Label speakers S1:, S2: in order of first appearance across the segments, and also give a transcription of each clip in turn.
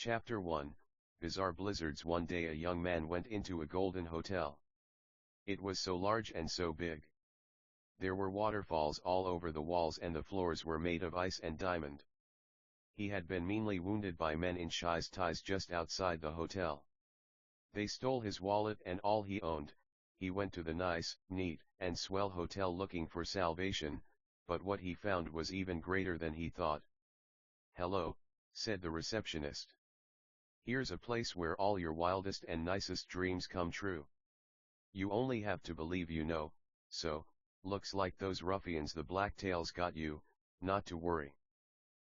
S1: Chapter 1, Bizarre Blizzards. One day a young man went into a golden hotel. It was so large and so big. There were waterfalls all over the walls and the floors were made of ice and diamond. He had been meanly wounded by men in shies ties just outside the hotel. They stole his wallet and all he owned. He went to the nice, neat, and swell hotel looking for salvation, but what he found was even greater than he thought. "Hello," said the receptionist. "Here's a place where all your wildest and nicest dreams come true. You only have to believe you know, so, looks like those ruffians the Blacktails got you, not to worry."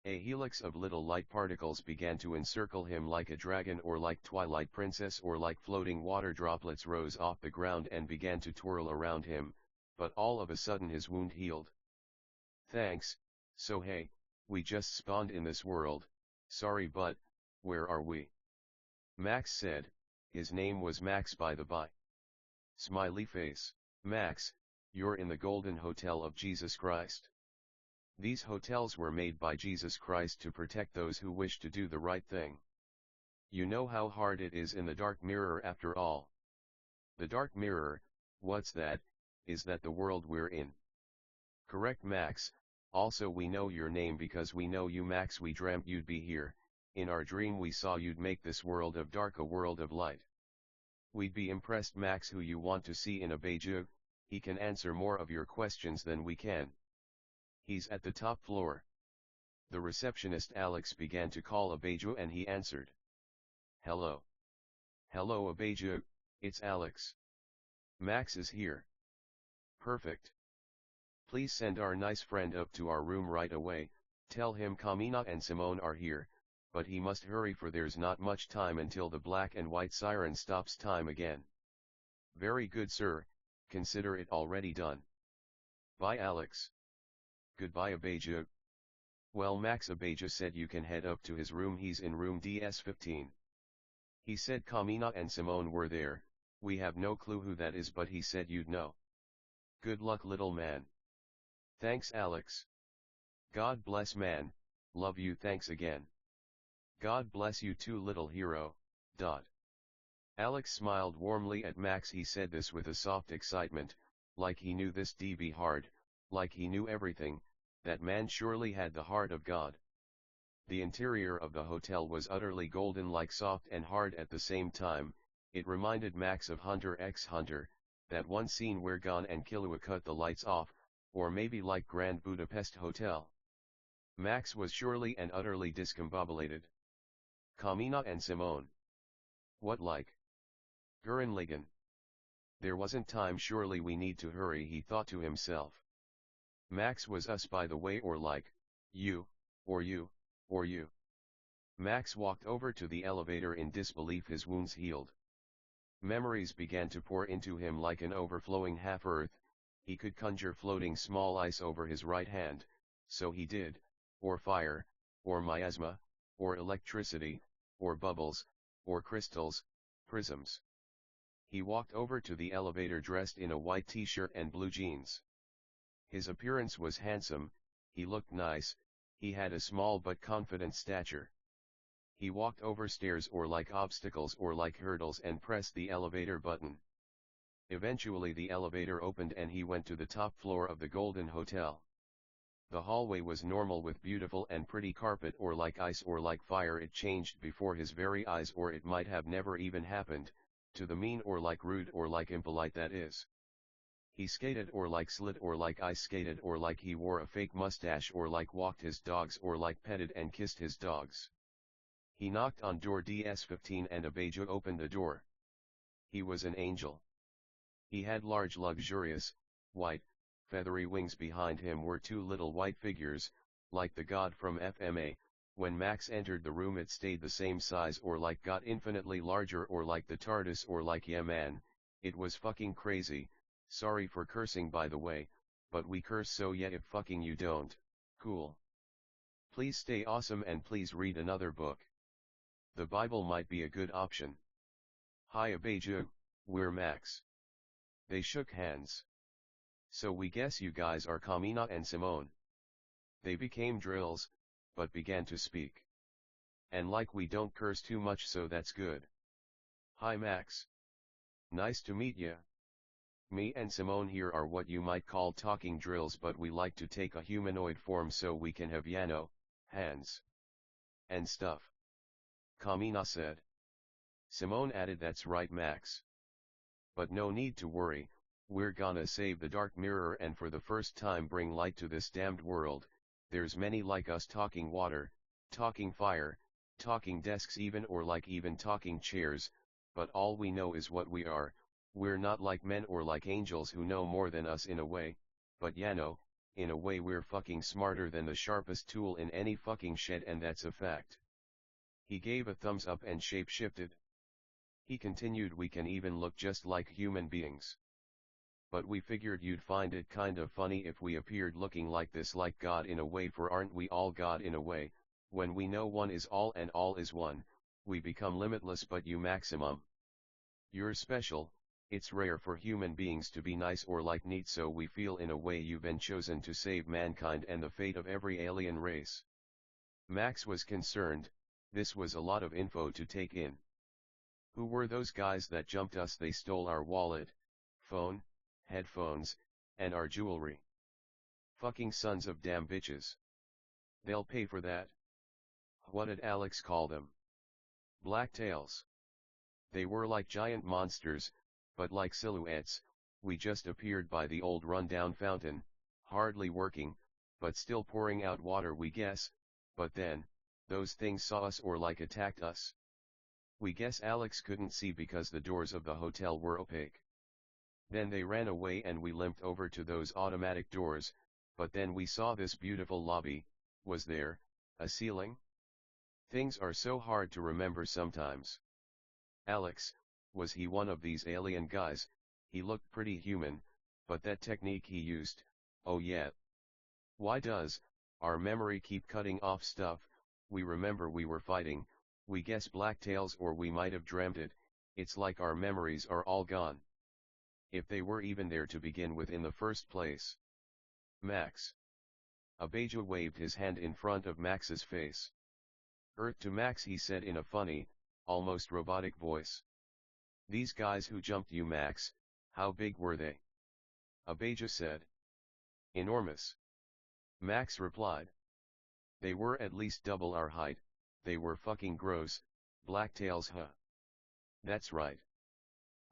S1: A helix of little light particles began to encircle him like a dragon or like Twilight Princess or like floating water droplets rose off the ground and began to twirl around him, but all of a sudden his wound healed. "Thanks, so hey, we just spawned in this world, sorry but, where are we?" Max said. His name was Max by the by. Smiley face. "Max, you're in the Golden Hotel of Jesus Christ. These hotels were made by Jesus Christ to protect those who wish to do the right thing. You know how hard it is in the dark mirror after all." "The dark mirror, what's that? Is that the world we're in?" "Correct, Max. Also we know your name because we know you, Max. We dreamt you'd be here. In our dream we saw you'd make this world of dark a world of light. We'd be impressed, Max. Who you want to see in a Beijing? He can answer more of your questions than we can." "He's at the top floor." The receptionist Alex began to call Abeju and he answered. "Hello. Hello Abeju, it's Alex. Max is here." "Perfect. Please send our nice friend up to our room right away. Tell him Kamina and Simone are here, but he must hurry for there's not much time until the black and white siren stops time again." "Very good, sir, consider it already done." "Bye, Alex." "Goodbye Abeju." "Well, Max," Abeju said, "you can head up to his room. He's in room DS15. He said Kamina and Simone were there. We have no clue who that is, but he said you'd know." "Good luck, little man." "Thanks, Alex." "God bless, man, love you." "Thanks again." "God bless you too, little hero." Alex smiled warmly at Max. He said this with a soft excitement, like he knew this d be hard, like he knew everything. That man surely had the heart of God. The interior of the hotel was utterly golden, like soft and hard at the same time. It reminded Max of Hunter x Hunter, that one scene where Gon and Killua cut the lights off, or maybe like Grand Budapest Hotel. Max was surely and utterly discombobulated. Kamina and Simone. What like? Gurren Lagann. There wasn't time, surely we need to hurry, he thought to himself. Max was us, by the way, or like, you, or you, or you. Max walked over to the elevator in disbelief. His wounds healed. Memories began to pour into him like an overflowing half-earth. He could conjure floating small ice over his right hand, so he did, or fire, or miasma, or electricity, or bubbles, or crystals, prisms. He walked over to the elevator dressed in a white t-shirt and blue jeans. His appearance was handsome, he looked nice, he had a small but confident stature. He walked over stairs or like obstacles or like hurdles and pressed the elevator button. Eventually the elevator opened and he went to the top floor of the Golden Hotel. The hallway was normal with beautiful and pretty carpet, or like ice or like fire. It changed before his very eyes, or it might have never even happened, to the mean or like rude or like impolite, that is. He skated or like slid or like ice skated, or like he wore a fake mustache, or like walked his dogs, or like petted and kissed his dogs. He knocked on door DS15 and Abeju opened the door. He was an angel. He had large, luxurious, white, feathery wings. Behind him were two little white figures, like the god from FMA. When Max entered the room it stayed the same size, or like got infinitely larger, or like the TARDIS, or like, yeah man, it was fucking crazy. Sorry for cursing, by the way, but we curse, so yeah, if fucking you don't, cool. Please stay awesome and please read another book. The Bible might be a good option. Hi Abeju, we're Max. They shook hands. So we guess you guys are Kamina and Simone. They became drills, but began to speak. And like we don't curse too much, so that's good. Hi Max. Nice to meet ya. Me and Simone here are what you might call talking drills, but we like to take a humanoid form so we can have hands, and stuff. Kamina said. Simone added, that's right Max. But no need to worry, we're gonna save the dark mirror and for the first time bring light to this damned world. There's many like us talking water, talking fire, talking desks even talking chairs, but all we know is what we are. We're not like men or like angels who know more than us in a way, but in a way we're fucking smarter than the sharpest tool in any fucking shed, and that's a fact. He gave a thumbs up and shape-shifted. He continued, we can even look just like human beings. But we figured you'd find it kind of funny if we appeared looking like this, like God in a way, for aren't we all God in a way? When we know one is all and all is one, we become limitless, but you maximum. You're special. It's rare for human beings to be nice or like neat, so we feel in a way you've been chosen to save mankind and the fate of every alien race. Max was concerned. This was a lot of info to take in. Who were those guys that jumped us? They stole our wallet, phone, headphones, and our jewelry. Fucking sons of damn bitches. They'll pay for that. What did Alex call them? Blacktails. They were like giant monsters, but like silhouettes. We just appeared by the old rundown fountain, hardly working, but still pouring out water, we guess. But then, those things saw us or like attacked us. We guess Alex couldn't see because the doors of the hotel were opaque. Then they ran away and we limped over to those automatic doors, but then we saw this beautiful lobby. Was there a ceiling? Things are so hard to remember sometimes. Alex, was he one of these alien guys? He looked pretty human, but that technique he used, oh yeah. Why does our memory keep cutting off stuff? We remember we were fighting, we guess blacktails, or we might have dreamt it. It's like our memories are all gone. If they were even there to begin with in the first place. Max. Abeja waved his hand in front of Max's face. Earth to Max, he said in a funny, almost robotic voice. These guys who jumped you, Max, how big were they? Abeja said. Enormous. Max replied. They were at least double our height. They were fucking gross, blacktails, huh? That's right.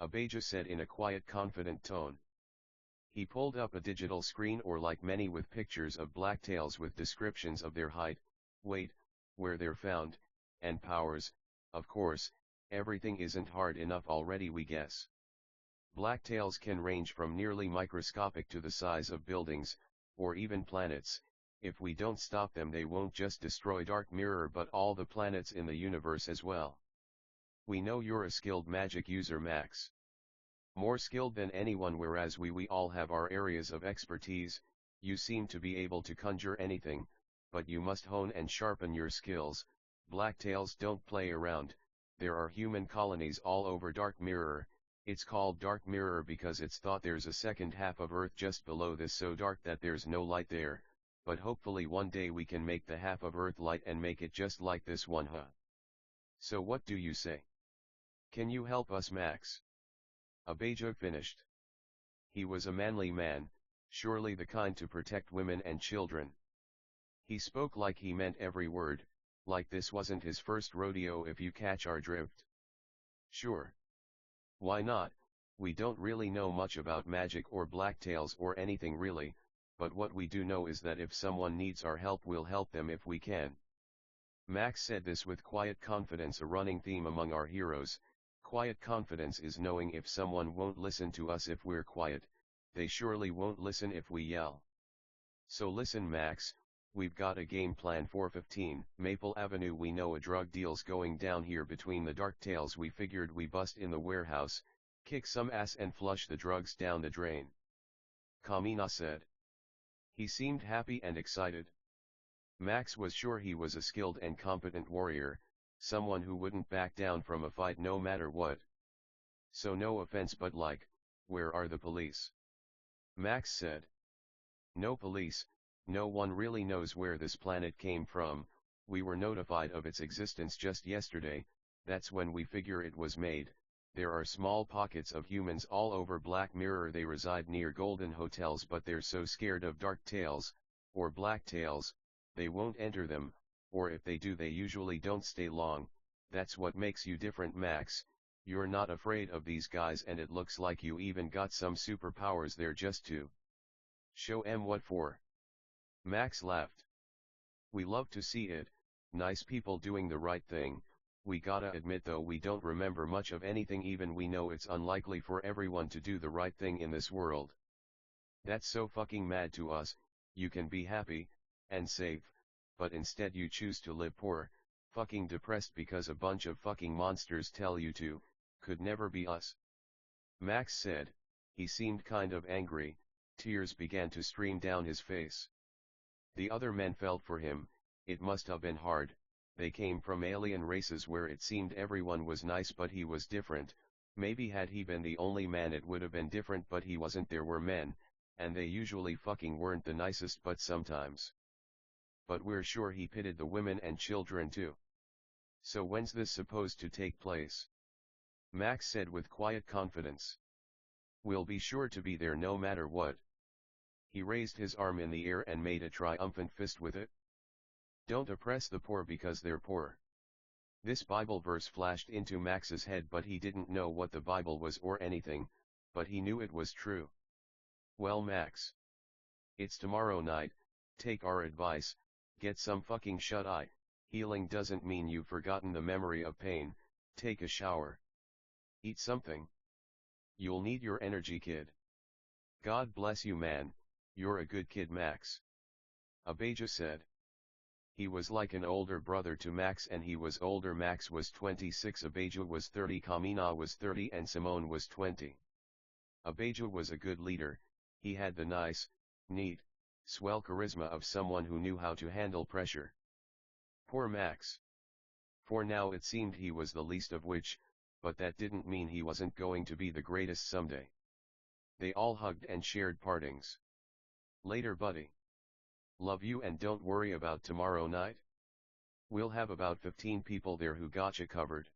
S1: Abeja said in a quiet, confident tone. He pulled up a digital screen, or like many, with pictures of blacktails with descriptions of their height, weight, where they're found, and powers. Of course, everything isn't hard enough already, we guess. Blacktails can range from nearly microscopic to the size of buildings, or even planets. If we don't stop them, they won't just destroy Dark Mirror but all the planets in the universe as well. We know you're a skilled magic user, Max. More skilled than anyone, whereas we all have our areas of expertise. You seem to be able to conjure anything, but you must hone and sharpen your skills. Blacktails don't play around. There are human colonies all over Dark Mirror. It's called Dark Mirror because it's thought there's a second half of Earth just below this, so dark that there's no light there, but hopefully one day we can make the half of Earth light and make it just like this one, huh? So what do you say? Can you help us, Max? Abeja finished. He was a manly man, surely the kind to protect women and children. He spoke like he meant every word, like this wasn't his first rodeo, if you catch our drift. Sure. Why not? We don't really know much about magic or blacktails or anything really, but what we do know is that if someone needs our help, we'll help them if we can. Max said this with quiet confidence, a running theme among our heroes. Quiet confidence is knowing if someone won't listen to us if we're quiet, they surely won't listen if we yell. So listen, Max, we've got a game plan for 15 Maple Avenue. We know a drug deal's going down here between the Darktails. We figured we bust in the warehouse, kick some ass and flush the drugs down the drain. Kamina said. He seemed happy and excited. Max was sure he was a skilled and competent warrior, someone who wouldn't back down from a fight no matter what. So no offense, but like, where are the police? Max said. No police, no one really knows where this planet came from. We were notified of its existence just yesterday, that's when we figure it was made. There are small pockets of humans all over Black Mirror. They reside near golden hotels, but they're so scared of dark tales, or black tales, they won't enter them, or if they do they usually don't stay long. That's what makes you different, Max. You're not afraid of these guys, and it looks like you even got some superpowers there just to show 'em what for. Max laughed. We love to see it, nice people doing the right thing. We gotta admit though, we don't remember much of anything, even we know it's unlikely for everyone to do the right thing in this world. That's so fucking mad to us. You can be happy and safe, but instead you choose to live poor, fucking depressed because a bunch of fucking monsters tell you to. Could never be us. Max said. He seemed kind of angry, tears began to stream down his face. The other men felt for him. It must have been hard. They came from alien races where it seemed everyone was nice, but he was different. Maybe had he been the only man it would have been different, but he wasn't. There were men, and they usually fucking weren't the nicest, but sometimes. But we're sure he pitied the women and children too. So when's this supposed to take place? Max said with quiet confidence. We'll be sure to be there no matter what. He raised his arm in the air and made a triumphant fist with it. Don't oppress the poor because they're poor. This Bible verse flashed into Max's head, but he didn't know what the Bible was or anything, but he knew it was true. Well, Max, it's tomorrow night, take our advice, get some fucking shut-eye. Healing doesn't mean you've forgotten the memory of pain. Take a shower. Eat something. You'll need your energy, kid. God bless you, man, you're a good kid, Max. Abijah said. He was like an older brother to Max, and he was older. Max was 26, Abijah was 30, Kamina was 30, and Simone was 20. Abijah was a good leader. He had the nice, neat, swell charisma of someone who knew how to handle pressure. Poor Max. For now it seemed he was the least of which, but that didn't mean he wasn't going to be the greatest someday. They all hugged and shared partings. Later, buddy. Love you, and don't worry about tomorrow night. We'll have about 15 people there who got you covered.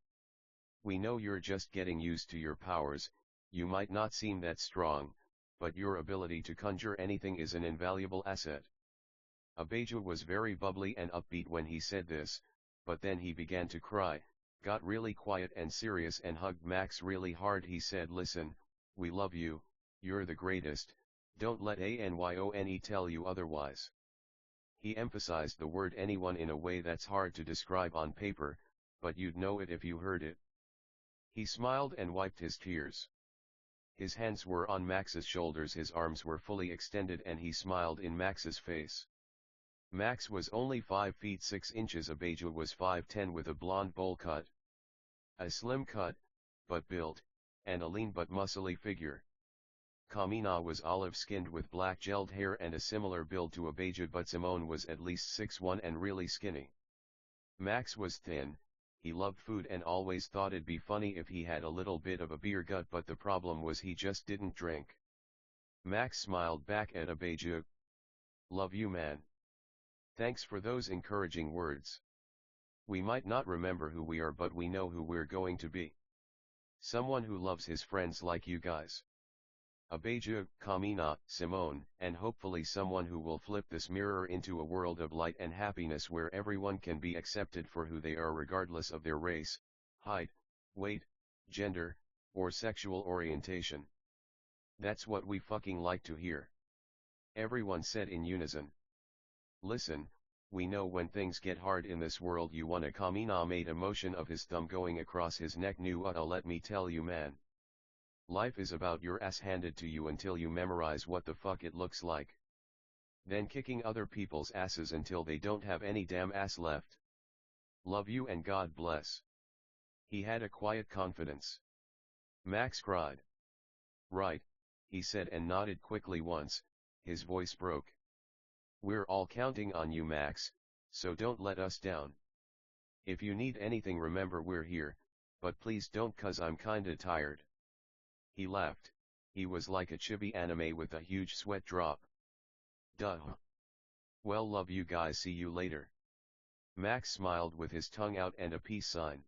S1: We know you're just getting used to your powers. You might not seem that strong, but your ability to conjure anything is an invaluable asset. Abijah was very bubbly and upbeat when he said this, but then he began to cry, got really quiet and serious, and hugged Max really hard. He said, listen, we love you, you're the greatest, don't let anyone tell you otherwise. He emphasized the word anyone in a way that's hard to describe on paper, but you'd know it if you heard it. He smiled and wiped his tears. His hands were on Max's shoulders, his arms were fully extended, and he smiled in Max's face. Max was only 5 feet 6 inches, Abijah was 5'10" with a blonde bowl cut. A slim cut, but built, and a lean but muscly figure. Kamina was olive-skinned with black gelled hair and a similar build to Abijah, but Simone was at least 6'1" and really skinny. Max was thin. He loved food and always thought it'd be funny if he had a little bit of a beer gut, but the problem was he just didn't drink. Max smiled back at Abijah. Love you, man. Thanks for those encouraging words. We might not remember who we are, but we know who we're going to be. Someone who loves his friends like you guys. Abijah, Kamina, Simone, and hopefully someone who will flip this mirror into a world of light and happiness where everyone can be accepted for who they are regardless of their race, height, weight, gender, or sexual orientation. That's what we fucking like to hear. Everyone said in unison. Listen, we know when things get hard in this world you wanna. Kamina made a motion of his thumb going across his neck. Let me tell you, man. Life is about your ass handed to you until you memorize what the fuck it looks like. Then kicking other people's asses until they don't have any damn ass left. Love you and God bless. He had a quiet confidence. Max cried. Right, he said and nodded quickly once, his voice broke. We're all counting on you, Max, so don't let us down. If you need anything, remember we're here, but please don't, 'cause I'm kinda tired. He laughed. He was like a chibi anime with a huge sweat drop. Duh. Well, love you guys, see you later. Max smiled with his tongue out and a peace sign.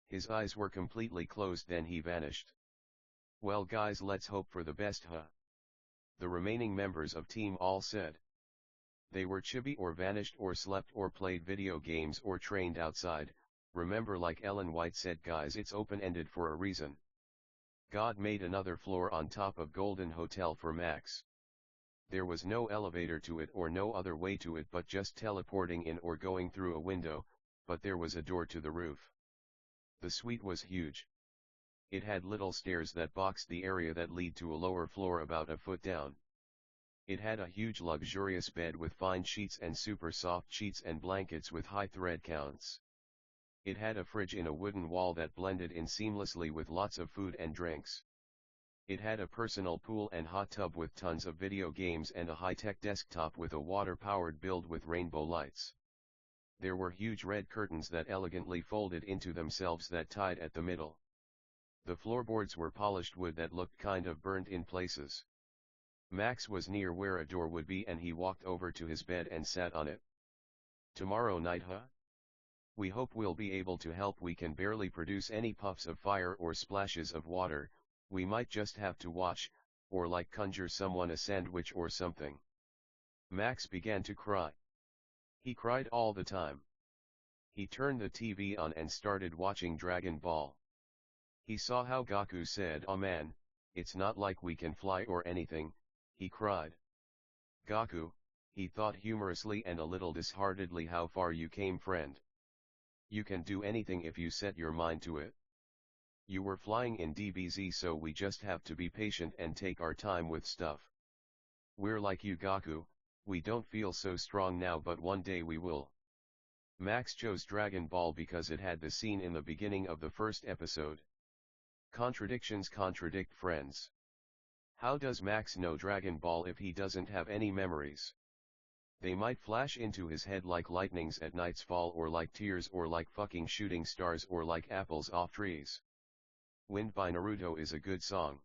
S1: His eyes were completely closed, then he vanished. Well guys, let's hope for the best, huh? The remaining members of team all said. They were chibi or vanished or slept or played video games or trained outside. Remember, like Ellen White said, guys, it's open-ended for a reason. God made another floor on top of Golden Hotel for Max. There was no elevator to it or no other way to it but just teleporting in or going through a window, but there was a door to the roof. The suite was huge. It had little stairs that boxed the area that lead to a lower floor about a foot down. It had a huge luxurious bed with fine sheets and super soft sheets and blankets with high thread counts. It had a fridge in a wooden wall that blended in seamlessly with lots of food and drinks. It had a personal pool and hot tub with tons of video games and a high-tech desktop with a water-powered build with rainbow lights. There were huge red curtains that elegantly folded into themselves that tied at the middle. The floorboards were polished wood that looked kind of burnt in places. Max was near where a door would be and he walked over to his bed and sat on it. Tomorrow night, huh? We hope we'll be able to help. We can barely produce any puffs of fire or splashes of water. We might just have to watch, or like conjure someone a sandwich or something. Max began to cry. He cried all the time. He turned the TV on and started watching Dragon Ball. He saw how Goku said, "Oh man, it's not like we can fly or anything," he cried. "Goku," he thought humorously and a little disheartedly, "how far you came, friend. You can do anything if you set your mind to it. You were flying in DBZ, so we just have to be patient and take our time with stuff. We're like you, Goku, we don't feel so strong now, but one day we will." Max chose Dragon Ball because it had the scene in the beginning of the first episode. Contradictions contradict, friends. How does Max know Dragon Ball if he doesn't have any memories? They might flash into his head like lightnings at night's fall, or like tears, or like fucking shooting stars, or like apples off trees. Wind by Naruto is a good song.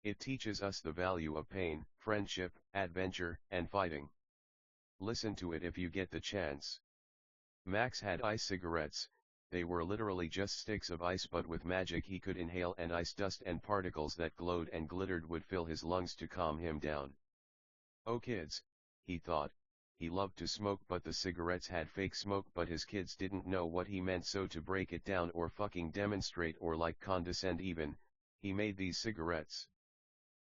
S1: It teaches us the value of pain, friendship, adventure, and fighting. Listen to it if you get the chance. Max had ice cigarettes. They were literally just sticks of ice, but with magic he could inhale, and ice dust and particles that glowed and glittered would fill his lungs to calm him down. Oh kids, he thought, he loved to smoke, but the cigarettes had fake smoke, but his kids didn't know what he meant, so to break it down or fucking demonstrate or like condescend even, he made these cigarettes.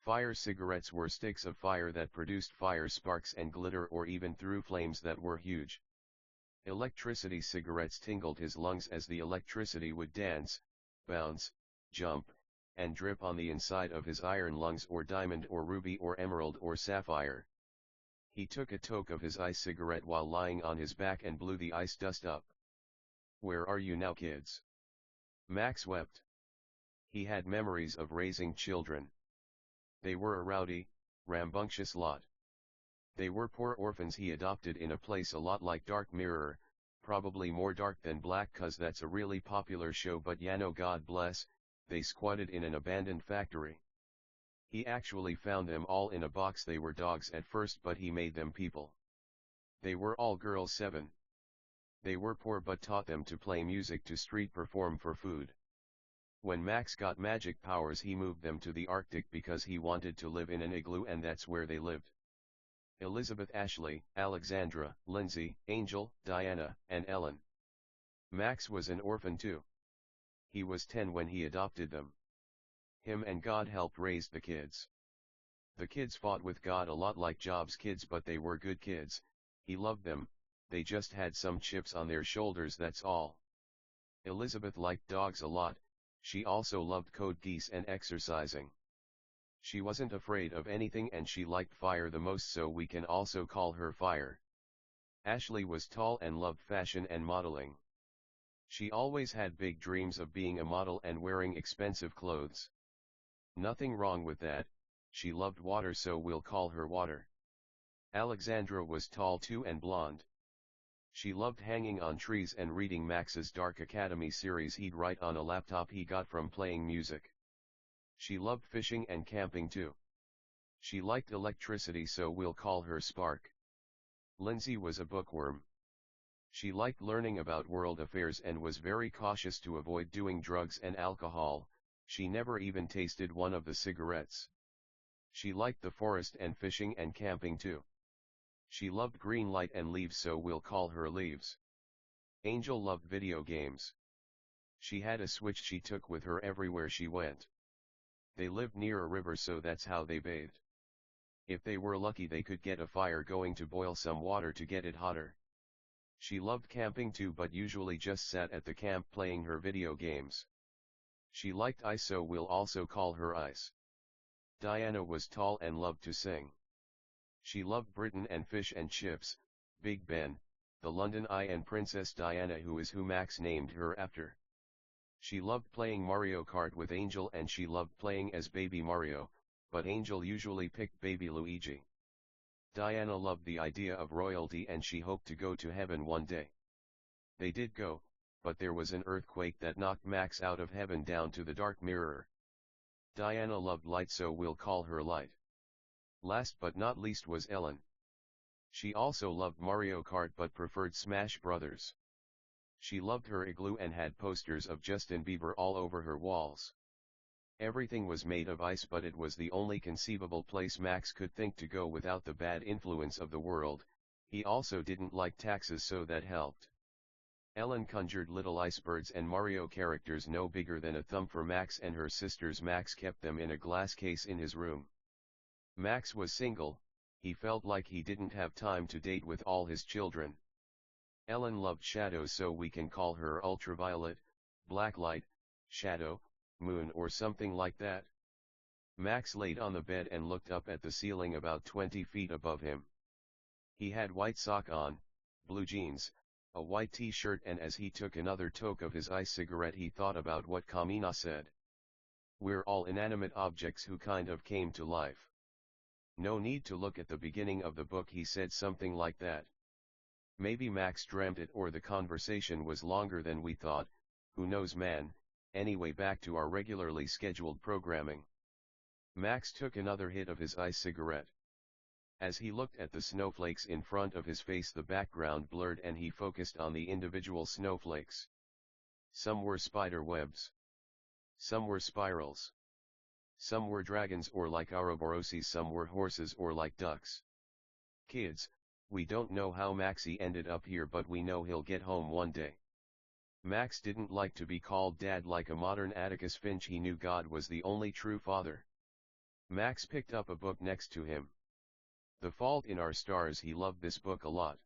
S1: Fire cigarettes were sticks of fire that produced fire sparks and glitter, or even threw flames that were huge. Electricity cigarettes tingled his lungs as the electricity would dance, bounce, jump, and drip on the inside of his iron lungs, or diamond or ruby or emerald or sapphire. He took a toke of his ice cigarette while lying on his back and blew the ice dust up. "Where are you now, kids?" Max wept. He had memories of raising children. They were a rowdy, rambunctious lot. They were poor orphans he adopted in a place a lot like Dark Mirror, probably more dark than black, 'cause that's a really popular show, but God bless, they squatted in an abandoned factory. He actually found them all in a box. They were dogs at first, but he made them people. They were all girls, 7. They were poor but taught them to play music, to street perform for food. When Max got magic powers, he moved them to the Arctic because he wanted to live in an igloo, and that's where they lived. Elizabeth, Ashley, Alexandra, Lindsay, Angel, Diana, and Ellen. Max was an orphan too. He was 10 when he adopted them. Him and God helped raise the kids. The kids fought with God a lot like Job's kids, but they were good kids. He loved them, they just had some chips on their shoulders, that's all. Elizabeth liked dogs a lot. She also loved code geass and exercising. She wasn't afraid of anything, and she liked fire the most, so we can also call her Fire. Ashley was tall and loved fashion and modeling. She always had big dreams of being a model and wearing expensive clothes. Nothing wrong with that. She loved water, so we'll call her Water. Alexandra was tall too and blonde. She loved hanging on trees and reading Max's Dark Academy series he'd write on a laptop he got from playing music. She loved fishing and camping too. She liked electricity, so we'll call her Spark. Lindsay was a bookworm. She liked learning about world affairs and was very cautious to avoid doing drugs and alcohol. She never even tasted one of the cigarettes. She liked the forest and fishing and camping too. She loved green light and leaves, so we'll call her Leaves. Angel loved video games. She had a Switch she took with her everywhere she went. They lived near a river, so that's how they bathed. If they were lucky, they could get a fire going to boil some water to get it hotter. She loved camping too, but usually just sat at the camp playing her video games. She liked ice, so we'll also call her Ice. Diana was tall and loved to sing. She loved Britain and fish and chips, Big Ben, the London Eye and Princess Diana, who is who Max named her after. She loved playing Mario Kart with Angel, and she loved playing as Baby Mario, but Angel usually picked Baby Luigi. Diana loved the idea of royalty and she hoped to go to heaven one day. They did go, but there was an earthquake that knocked Max out of heaven down to the dark mirror. Diana loved light, so we'll call her Light. Last but not least was Ellen. She also loved Mario Kart but preferred Smash Brothers. She loved her igloo and had posters of Justin Bieber all over her walls. Everything was made of ice, but it was the only conceivable place Max could think to go without the bad influence of the world. He also didn't like taxes, so that helped. Ellen conjured little icebergs and Mario characters no bigger than a thumb for Max and her sisters. Max kept them in a glass case in his room. Max was single. He felt like he didn't have time to date with all his children. Ellen loved shadows, so we can call her Ultraviolet, Blacklight, Shadow, Moon, or something like that. Max laid on the bed and looked up at the ceiling about 20 feet above him. He had white sock on, blue jeans, a white t-shirt, and as he took another toke of his ice cigarette he thought about what Kamina said. We're all inanimate objects who kind of came to life. No need to look at the beginning of the book, he said something like that. Maybe Max dreamt it, or the conversation was longer than we thought, who knows man. Anyway, back to our regularly scheduled programming. Max took another hit of his ice cigarette. As he looked at the snowflakes in front of his face, the background blurred and he focused on the individual snowflakes. Some were spider webs. Some were spirals. Some were dragons or like Ouroboroses, some were horses or like ducks. Kids, we don't know how Maxie ended up here, but we know he'll get home one day. Max didn't like to be called dad like a modern Atticus Finch. He knew God was the only true father. Max picked up a book next to him. The Fault in Our Stars. He loved this book a lot.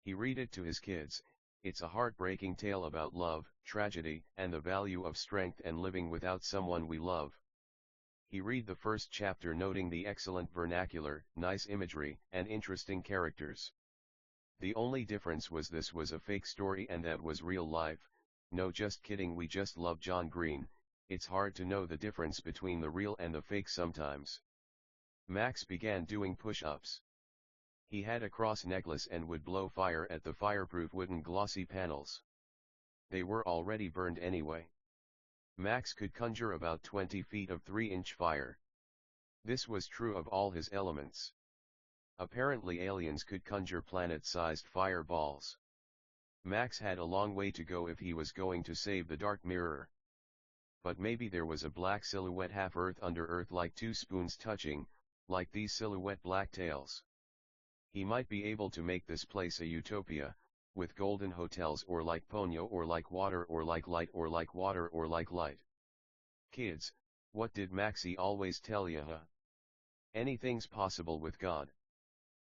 S1: He read it to his kids. It's a heartbreaking tale about love, tragedy, and the value of strength and living without someone we love. He read the first chapter, noting the excellent vernacular, nice imagery, and interesting characters. The only difference was this was a fake story and that was real life. No, just kidding, we just love John Green. It's hard to know the difference between the real and the fake sometimes. Max began doing push-ups. He had a cross necklace and would blow fire at the fireproof wooden glossy panels. They were already burned anyway. Max could conjure about 20 feet of 3-inch fire. This was true of all his elements. Apparently aliens could conjure planet-sized fireballs. Max had a long way to go if he was going to save the Dark Mirror. But maybe there was a black silhouette half Earth under Earth, like two spoons touching, like these silhouette black tails. He might be able to make this place a utopia, with golden hotels, or like Ponyo, or like water, or like light, or like water, or like light. Kids, what did Maxie always tell ya, huh? Anything's possible with God.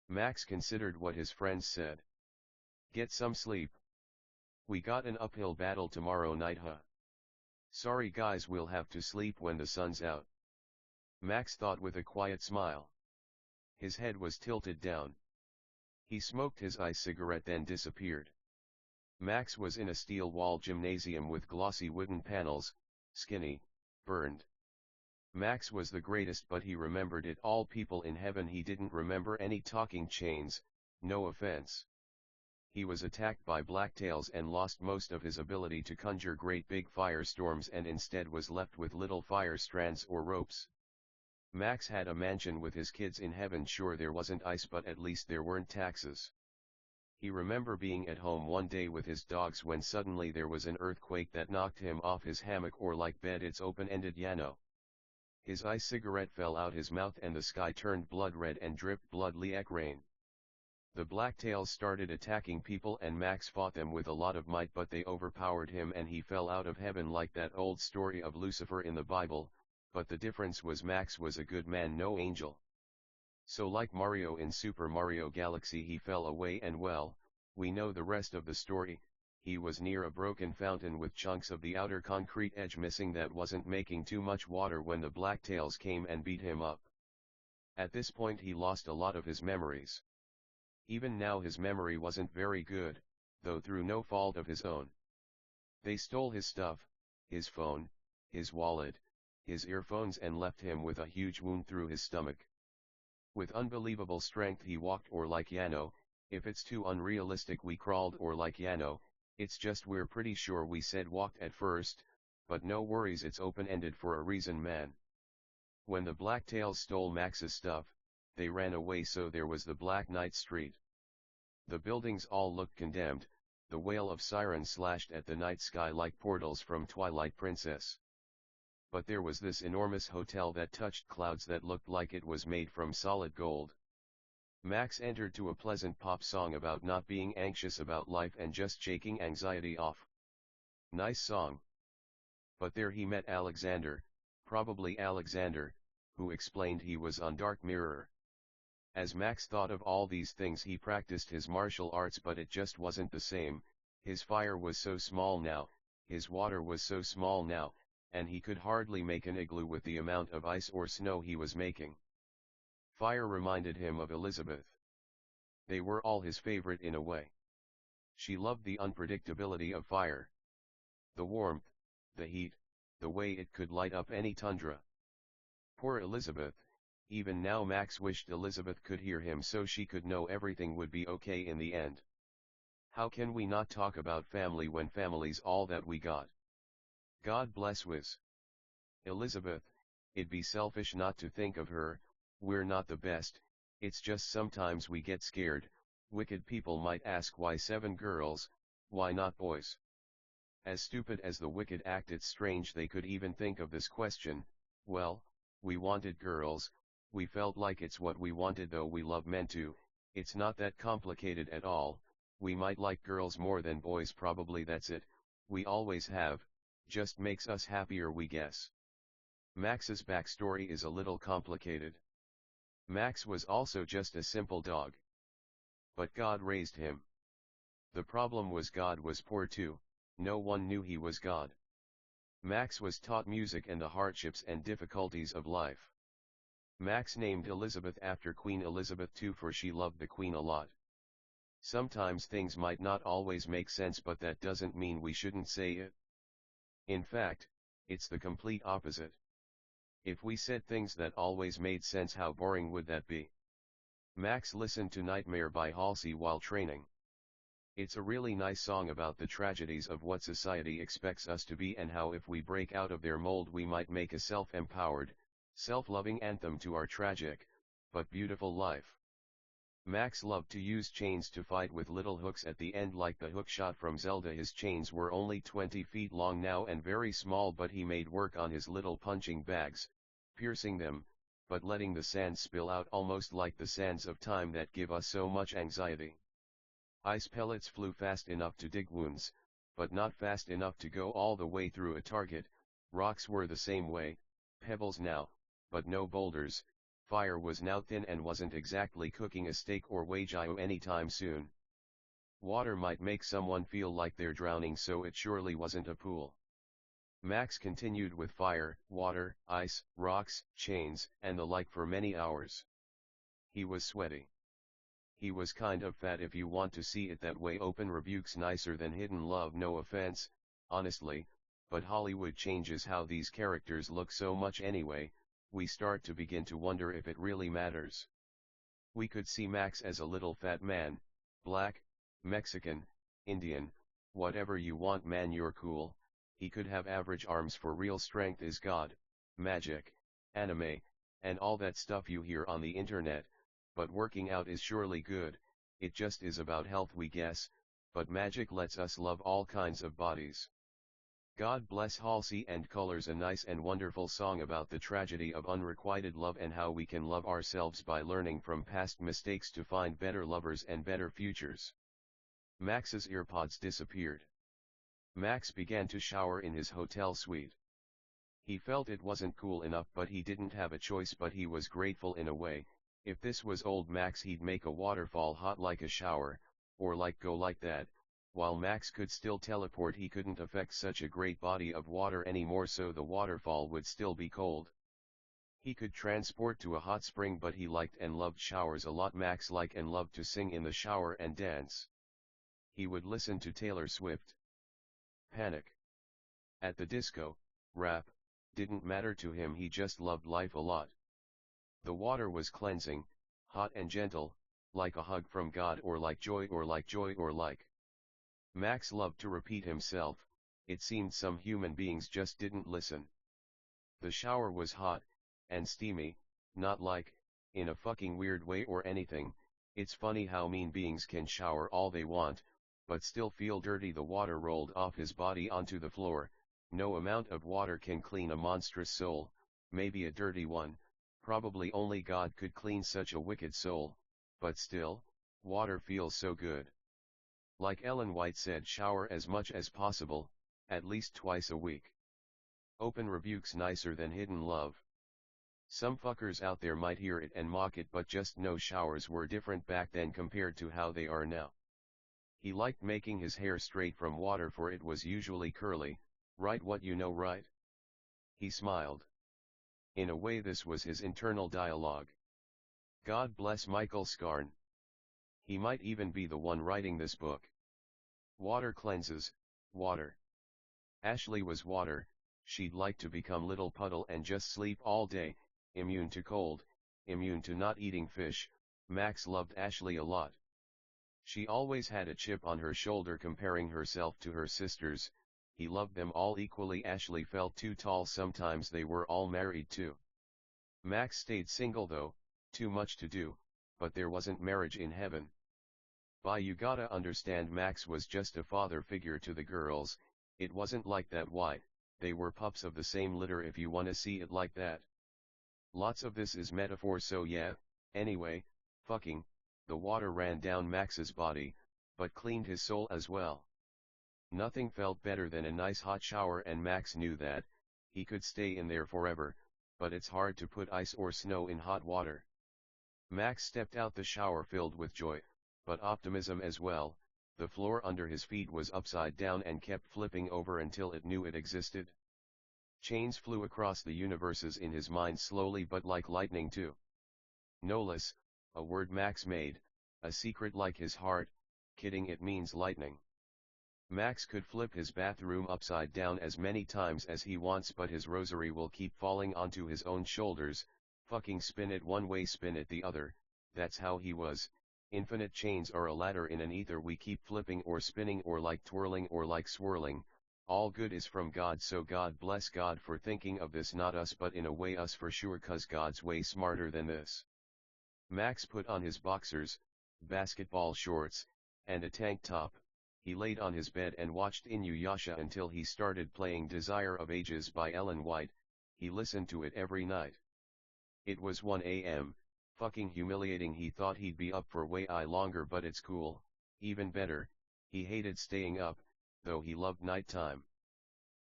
S1: Max considered what his friends said. Get some sleep. We got an uphill battle tomorrow night, huh? Sorry guys, we'll have to sleep when the sun's out. Max thought with a quiet smile. His head was tilted down. He smoked his ice cigarette, then disappeared. Max was in a steel-walled gymnasium with glossy wooden panels, skinny, burned. Max was the greatest, but he remembered it all. People in heaven. He didn't remember any talking chains, no offense. He was attacked by blacktails and lost most of his ability to conjure great big firestorms, and instead was left with little fire strands or ropes. Max had a mansion with his kids in heaven. Sure, there wasn't ice, but at least there weren't taxes. He remember being at home one day with his dogs when suddenly there was an earthquake that knocked him off his hammock or like bed its open-ended Yano. His cigarette fell out his mouth and the sky turned blood red and dripped blood like rain. The blacktails started attacking people and Max fought them with a lot of might, but they overpowered him and he fell out of heaven like that old story of Lucifer in the Bible, but the difference was Max was a good man, no angel. So like Mario in Super Mario Galaxy, he fell away and well, we know the rest of the story. He was near a broken fountain with chunks of the outer concrete edge missing that wasn't making too much water when the blacktails came and beat him up. At this point he lost a lot of his memories. Even now his memory wasn't very good, though through no fault of his own. They stole his stuff, his phone, his wallet, his earphones, and left him with a huge wound through his stomach. With unbelievable strength he walked, or like Yano, if it's too unrealistic we crawled, or like Yano, it's just we're pretty sure we said walked at first, but no worries, it's open-ended for a reason, man. When the blacktails stole Max's stuff, they ran away, so there was the Black Knight Street. The buildings all looked condemned, the wail of sirens slashed at the night sky like portals from Twilight Princess. But there was this enormous hotel that touched clouds that looked like it was made from solid gold. Max entered to a pleasant pop song about not being anxious about life and just shaking anxiety off. Nice song. But there he met Alexander, probably Alexander, who explained he was on Dark Mirror. As Max thought of all these things he practiced his martial arts, but it just wasn't the same. His fire was so small now, his water was so small now, and he could hardly make an igloo with the amount of ice or snow he was making. Fire reminded him of Elizabeth. They were all his favorite in a way. She loved the unpredictability of fire. The warmth, the heat, the way it could light up any tundra. Poor Elizabeth. Even now Max wished Elizabeth could hear him so she could know everything would be okay in the end. How can we not talk about family when family's all that we got? God bless Wiz. Elizabeth, it'd be selfish not to think of her. We're not the best, it's just sometimes we get scared. Wicked people might ask why 7 girls, why not boys? As stupid as the wicked act, it's strange they could even think of this question. Well, we wanted girls. We felt like it's what we wanted, though we love men too. It's not that complicated at all. We might like girls more than boys, probably that's it. We always have, just makes us happier, we guess. Max's backstory is a little complicated. Max was also just a simple dog. But God raised him. The problem was God was poor too, no one knew he was God. Max was taught music and the hardships and difficulties of life. Max named Elizabeth after Queen Elizabeth II, for she loved the Queen a lot. Sometimes things might not always make sense, but that doesn't mean we shouldn't say it. In fact, it's the complete opposite. If we said things that always made sense, how boring would that be? Max listened to Nightmare by Halsey while training. It's a really nice song about the tragedies of what society expects us to be and how if we break out of their mold we might make a self-empowered, self-loving anthem to our tragic, but beautiful life. Max loved to use chains to fight with little hooks at the end like the hookshot from Zelda. His chains were only 20 feet long now and very small, but he made work on his little punching bags, piercing them, but letting the sands spill out almost like the sands of time that give us so much anxiety. Ice pellets flew fast enough to dig wounds, but not fast enough to go all the way through a target. Rocks were the same way, pebbles now, but no boulders. Fire was now thin and wasn't exactly cooking a steak or Wagyu anytime soon. Water might make someone feel like they're drowning, so it surely wasn't a pool. Max continued with fire, water, ice, rocks, chains, and the like for many hours. He was sweaty. He was kind of fat if you want to see it that way. Open rebukes nicer than hidden love, no offense, honestly, but Hollywood changes how these characters look so much anyway. We start to begin to wonder if it really matters. We could see Max as a little fat man, black, Mexican, Indian, whatever you want, man, you're cool. He could have average arms, for real strength is God, magic, anime, and all that stuff you hear on the internet, but working out is surely good. it just is about health we guess, but magic lets us love all kinds of bodies. God bless Halsey and Colors, a nice and wonderful song about the tragedy of unrequited love and how we can love ourselves by learning from past mistakes to find better lovers and better futures. Max's earpods disappeared. Max began to shower in his hotel suite. He felt it wasn't cool enough, but he didn't have a choice, but he was grateful in a way. If this was old Max, he'd make a waterfall hot like a shower, or like go like that. While Max could still teleport, he couldn't affect such a great body of water anymore, so the waterfall would still be cold. He could transport to a hot spring, but he liked and loved showers a lot. Max liked and loved to sing in the shower and dance. He would listen to Taylor Swift. Panic. At the disco, rap, didn't matter to him, he just loved life a lot. The water was cleansing, hot and gentle, like a hug from God, or like joy, or like joy, or like. Max loved to repeat himself. It seemed some human beings just didn't listen. The shower was hot and steamy, not like, in a fucking weird way or anything. It's funny how mean beings can shower all they want, but still feel dirty. The water rolled off his body onto the floor. No amount of water can clean a monstrous soul, maybe a dirty one. Probably only God could clean such a wicked soul, but still, water feels so good. Like Ellen White said, shower as much as possible, at least twice a week. Open rebuke's nicer than hidden love. Some fuckers out there might hear it and mock it, but just know showers were different back then compared to how they are now. He liked making his hair straight from water, for it was usually curly, right? What you know, right? He smiled. In a way, this was his internal dialogue. God bless Michael Scarn. He might even be the one writing this book. Water cleanses, water. Ashley was water. She'd like to become little puddle and just sleep all day, immune to cold, immune to not eating fish. Max loved Ashley a lot. She always had a chip on her shoulder comparing herself to her sisters. He loved them all equally. Ashley felt too tall sometimes. They were all married too. Max stayed single though, too much to do, but there wasn't marriage in heaven. You gotta understand, Max was just a father figure to the girls. It wasn't like that. Why, they were pups of the same litter, if you wanna see it like that. Lots of this is metaphor, so yeah. Anyway, fucking, the water ran down Max's body, but cleaned his soul as well. Nothing felt better than a nice hot shower, and Max knew that. He could stay in there forever, but it's hard to put ice or snow in hot water. Max stepped out the shower filled with joy, but optimism as well. The floor under his feet was upside down and kept flipping over until it knew it existed. Chains flew across the universes in his mind slowly, but like lightning too. Nolus, a word Max made, a secret like his heart. Kidding, it means lightning. Max could flip his bathroom upside down as many times as he wants, but his rosary will keep falling onto his own shoulders. Fucking spin it one way, spin it the other. That's how he was. Infinite chains are a ladder in an ether we keep flipping or spinning, or like twirling or like swirling. All good is from God, so God bless God for thinking of this, not us, but in a way us for sure, 'cause God's way smarter than this. Max put on his boxers, basketball shorts, and a tank top. He laid on his bed and watched Inuyasha until he started playing Desire of Ages by Ellen White. He listened to it every night. It was 1 a.m, fucking humiliating. He thought he'd be up for way longer, but it's cool. Even better, he hated staying up, though he loved nighttime.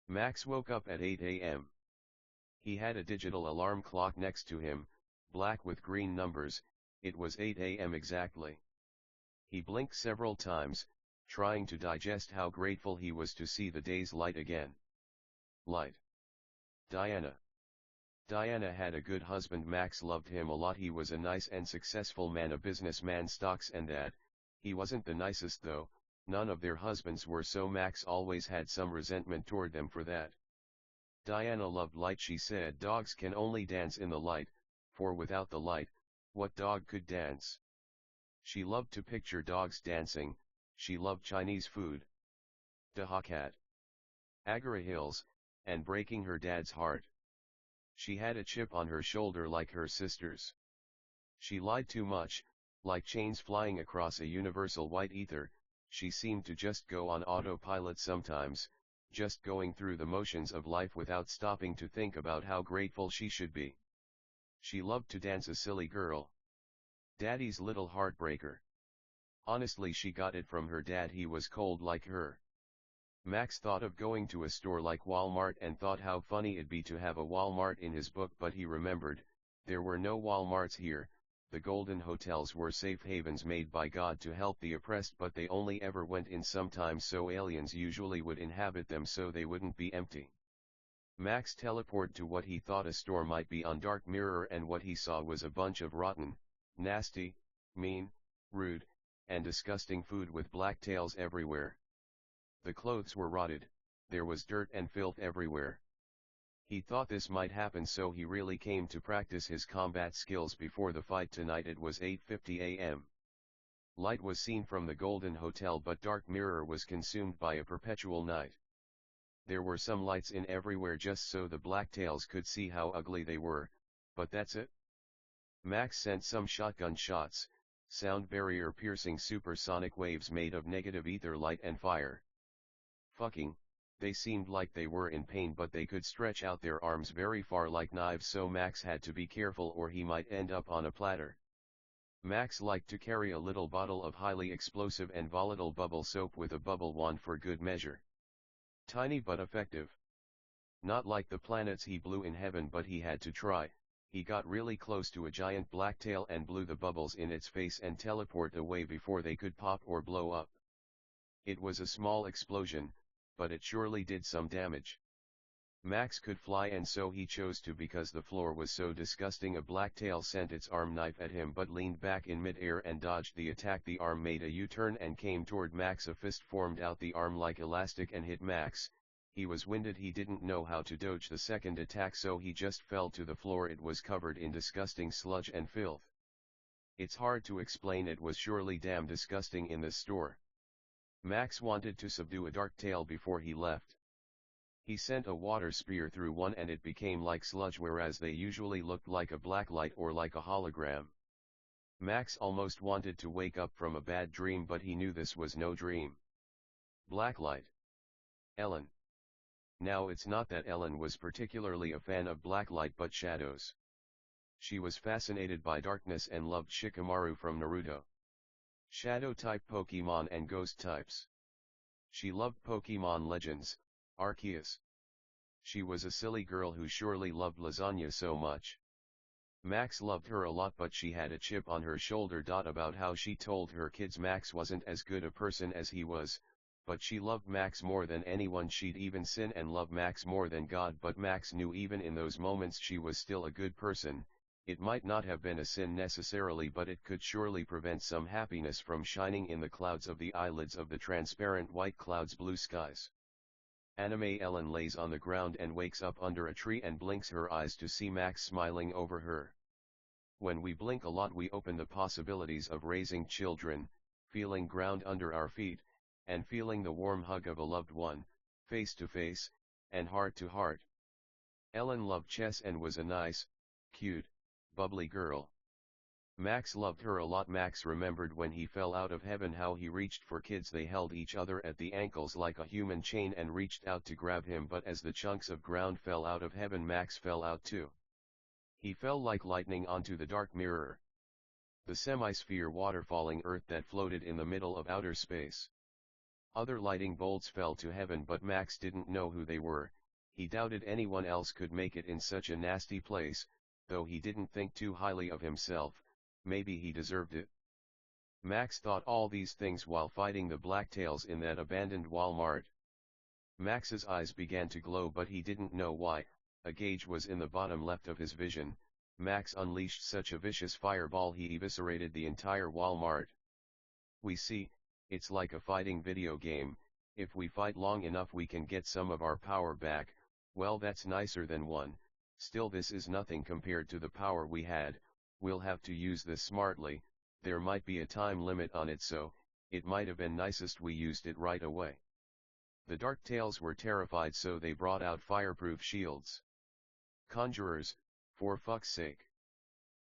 S1: Max woke up at 8 a.m. He had a digital alarm clock next to him, black with green numbers. It was 8 a.m. exactly. He blinked several times, trying to digest how grateful he was to see the day's light again. Light. Diana. Diana had a good husband. Max loved him a lot. He was a nice and successful man, a businessman, stocks and that. He wasn't the nicest though. None of their husbands were, so Max always had some resentment toward them for that. Diana loved light. She said dogs can only dance in the light, for without the light, what dog could dance? She loved to picture dogs dancing. She loved Chinese food, Dahakat, Agara Hills, and breaking her dad's heart. She had a chip on her shoulder like her sisters. She lied too much, Like chains flying across a universal white ether, she seemed to just go on autopilot sometimes, just going through the motions of life without stopping to think about how grateful she should be. She loved to dance, a silly girl. Daddy's little heartbreaker. Honestly, she got it from her dad, he was cold like her. Max thought of going to a store like Walmart and thought how funny it'd be to have a Walmart in his book, but he remembered, there were no Walmarts here. The golden hotels were safe havens made by God to help the oppressed, but they only ever went in sometimes, so aliens usually would inhabit them so they wouldn't be empty. Max teleported to what he thought a store might be on Dark Mirror, and what he saw was a bunch of rotten, nasty, mean, rude, and disgusting food with black tails everywhere. The clothes were rotted, there was dirt and filth everywhere. He thought this might happen, so he really came to practice his combat skills before the fight tonight. It was 8:50 a.m. Light was seen from the Golden Hotel, but Dark Mirror was consumed by a perpetual night. There were some lights in everywhere just so the blacktails could see how ugly they were, but that's it. Max sent some shotgun shots, sound barrier piercing supersonic waves made of negative ether, light and fire. Fucking, they seemed like they were in pain, but they could stretch out their arms very far like knives, so Max had to be careful or he might end up on a platter. Max liked to carry a little bottle of highly explosive and volatile bubble soap with a bubble wand for good measure. Tiny but effective. Not like the planets he blew in heaven, but he had to try. He got really close to a giant blacktail and blew the bubbles in its face and teleported away before they could pop or blow up. It was a small explosion, but it surely did some damage. Max could fly, and so he chose to because the floor was so disgusting. A blacktail sent its arm knife at him but leaned back in mid-air and dodged the attack. The arm made a U-turn and came toward Max. A fist formed out the arm like elastic and hit Max. He was winded, he didn't know how to dodge the second attack, so he just fell to the floor. It was covered in disgusting sludge and filth. It's hard to explain, it was surely damn disgusting in this store. Max wanted to subdue a dark tail before he left. He sent a water spear through one and it became like sludge, whereas they usually looked like a black light or like a hologram. Max almost wanted to wake up from a bad dream, but he knew this was no dream. Black light. Ellen. Now it's not that Ellen was particularly a fan of black light but shadows. She was fascinated by darkness and loved Shikamaru from Naruto. Shadow-type Pokemon and ghost types. She loved Pokemon Legends, Arceus. She was a silly girl who surely loved lasagna so much. Max loved her a lot, but she had a chip on her shoulder. About how she told her kids Max wasn't as good a person as he was, but she loved Max more than anyone. She'd even sin and love Max more than God, but Max knew even in those moments she was still a good person. It might not have been a sin necessarily, but it could surely prevent some happiness from shining in the clouds of the eyelids of the transparent white clouds, blue skies. Anime Ellen lays on the ground and wakes up under a tree and blinks her eyes to see Max smiling over her. When we blink a lot, we open the possibilities of raising children, feeling ground under our feet, and feeling the warm hug of a loved one, face to face, and heart to heart. Ellen loved chess and was a nice, cute, bubbly girl. Max loved her a lot. Max remembered when he fell out of heaven how he reached for kids. They held each other at the ankles like a human chain and reached out to grab him, but as the chunks of ground fell out of heaven, Max fell out too. He fell like lightning onto the dark mirror. The semi-sphere waterfalling Earth that floated in the middle of outer space. Other lightning bolts fell to heaven, but Max didn't know who they were. He doubted anyone else could make it in such a nasty place, though he didn't think too highly of himself. Maybe he deserved it. Max thought all these things while fighting the blacktails in that abandoned Walmart. Max's eyes began to glow, but he didn't know why. A gauge was in the bottom left of his vision. Max unleashed such a vicious fireball he eviscerated the entire Walmart. We see, it's like a fighting video game. If we fight long enough we can get some of our power back. Well, that's nicer than one. Still, this is nothing compared to the power we had. We'll have to use this smartly. There might be a time limit on it, so it might have been nicest we used it right away. The Dark Tails were terrified, so they brought out fireproof shields. Conjurers, for fuck's sake.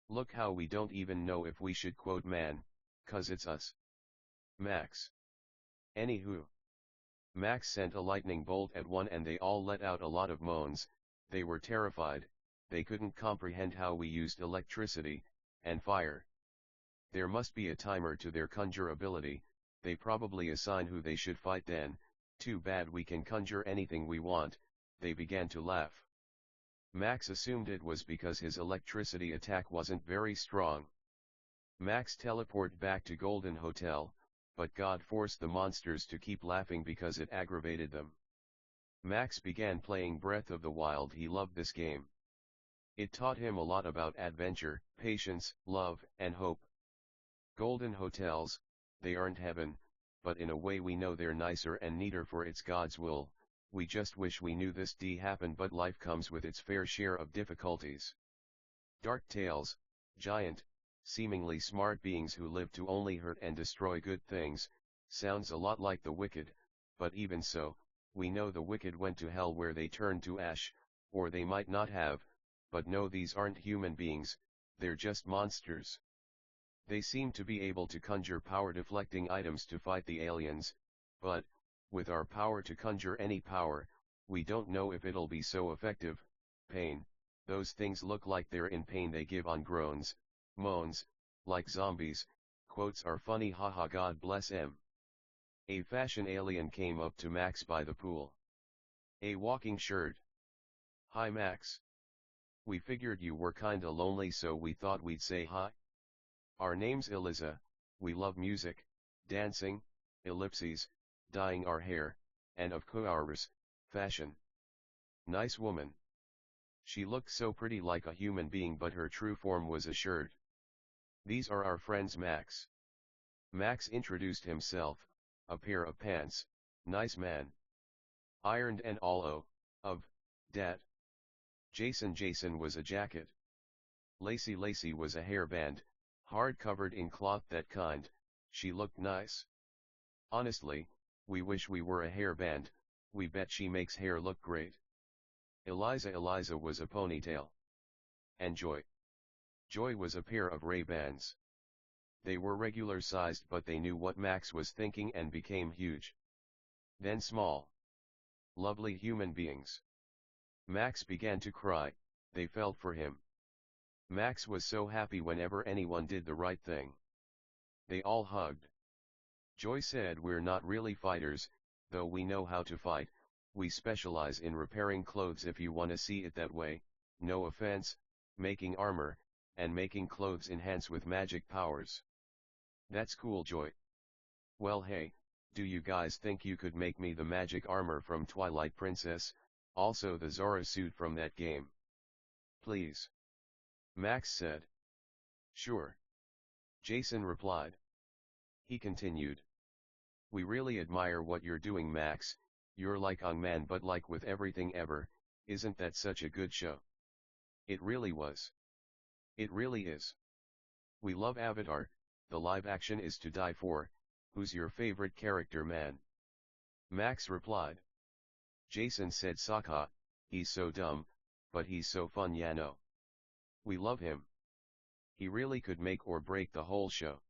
S1: Look how we don't even know if we should quote man, 'Cause it's us. Max. Anywho. Max sent a lightning bolt at one and they all let out a lot of moans. They were terrified, they couldn't comprehend how we used electricity, and fire. There must be a timer to their conjure ability, they probably assign who they should fight then. Too bad we can conjure anything we want. They began to laugh. Max assumed it was because his electricity attack wasn't very strong. Max teleported back to Golden Hotel, but God forced the monsters to keep laughing because it aggravated them. Max began playing Breath of the Wild. He loved this game. It taught him a lot about adventure, patience, love, and hope. Golden hotels, they aren't heaven, but in a way we know they're nicer and neater for it's God's will. We just wish we knew this happened, but life comes with its fair share of difficulties. Dark tales, giant, seemingly smart beings who live to only hurt and destroy good things, sounds a lot like the wicked, but even so, we know the wicked went to hell where they turned to ash, or they might not have, but no, these aren't human beings, they're just monsters. They seem to be able to conjure power-deflecting items to fight the aliens, but, with our power to conjure any power, we don't know if it'll be so effective. Pain, those things look like they're in pain. They give on groans, moans, like zombies. Quotes are funny, haha, God bless em. A fashion alien came up to Max by the pool. A walking shirt. Hi Max. We figured you were kinda lonely, so we thought we'd say hi. Our name's Eliza, we love music, dancing, ellipses, dyeing our hair, and of course, fashion. Nice woman. She looked so pretty like a human being, but her true form was a shirt. These are our friends Max. Max introduced himself, a pair of pants, nice man. Ironed and all of, dat. Jason was a jacket. Lacey was a hairband, hard covered in cloth, that kind. She looked nice. Honestly, we wish we were a hairband, we bet she makes hair look great. Eliza was a ponytail. And Joy was a pair of Ray-Bans. They were regular sized, but they knew what Max was thinking and became huge. Then small. Lovely human beings. Max began to cry, they felt for him. Max was so happy whenever anyone did the right thing. They all hugged. Joy said, we're not really fighters, though we know how to fight, we specialize in repairing clothes if you wanna see it that way, no offense, making armor, and making clothes enhance with magic powers. That's cool, Joy. Well hey, do you guys think you could make me the magic armor from Twilight Princess, also the Zora suit from that game? Please. Max said. Sure. Jason replied. He continued. We really admire what you're doing, Max, you're like Ong Man, but like with everything ever, isn't that such a good show? It really was. It really is. We love Avatar, the live action is to die for. Who's your favorite character, man? Max replied. Jason said Sokka, he's so dumb, but he's so fun, ya know. We love him. He really could make or break the whole show.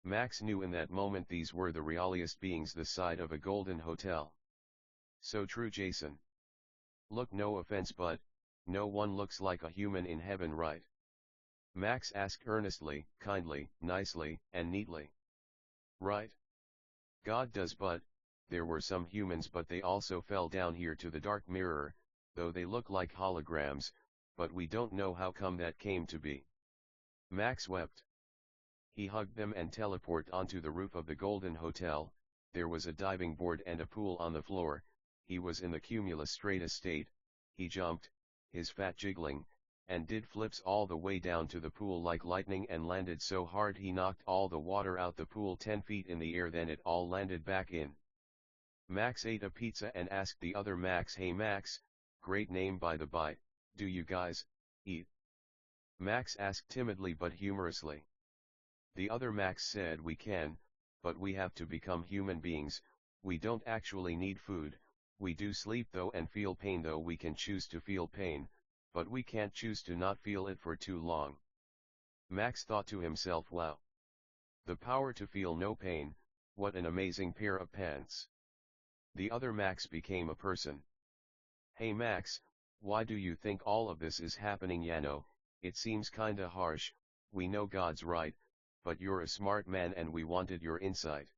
S1: Max knew in that moment these were the realiest beings this side of a golden hotel. So true, Jason. Look, no offense, but no one looks like a human in heaven, right? Max asked earnestly, kindly, nicely, and neatly. Right? God does, but there were some humans, but they also fell down here to the dark mirror, though they look like holograms, but we don't know how come that came to be. Max wept. He hugged them and teleported onto the roof of the Golden Hotel. There was a diving board and a pool on the floor. He was in the cumulus strata state. He jumped, his fat jiggling, and did flips all the way down to the pool like lightning, and landed so hard he knocked all the water out the pool 10 feet in the air, then it all landed back in. Max ate a pizza and asked the other Max, hey Max, great name by the by, do you guys eat? Max asked timidly but humorously. The other Max said, we can, but we have to become human beings, we don't actually need food, we do sleep though and feel pain though, we can choose to feel pain, but we can't choose to not feel it for too long. Max thought to himself, wow. The power to feel no pain, what an amazing pair of pants. The other Max became a person. Hey Max, why do you think all of this is happening? Yano, it seems kinda harsh, we know God's right, but you're a smart man and we wanted your insight.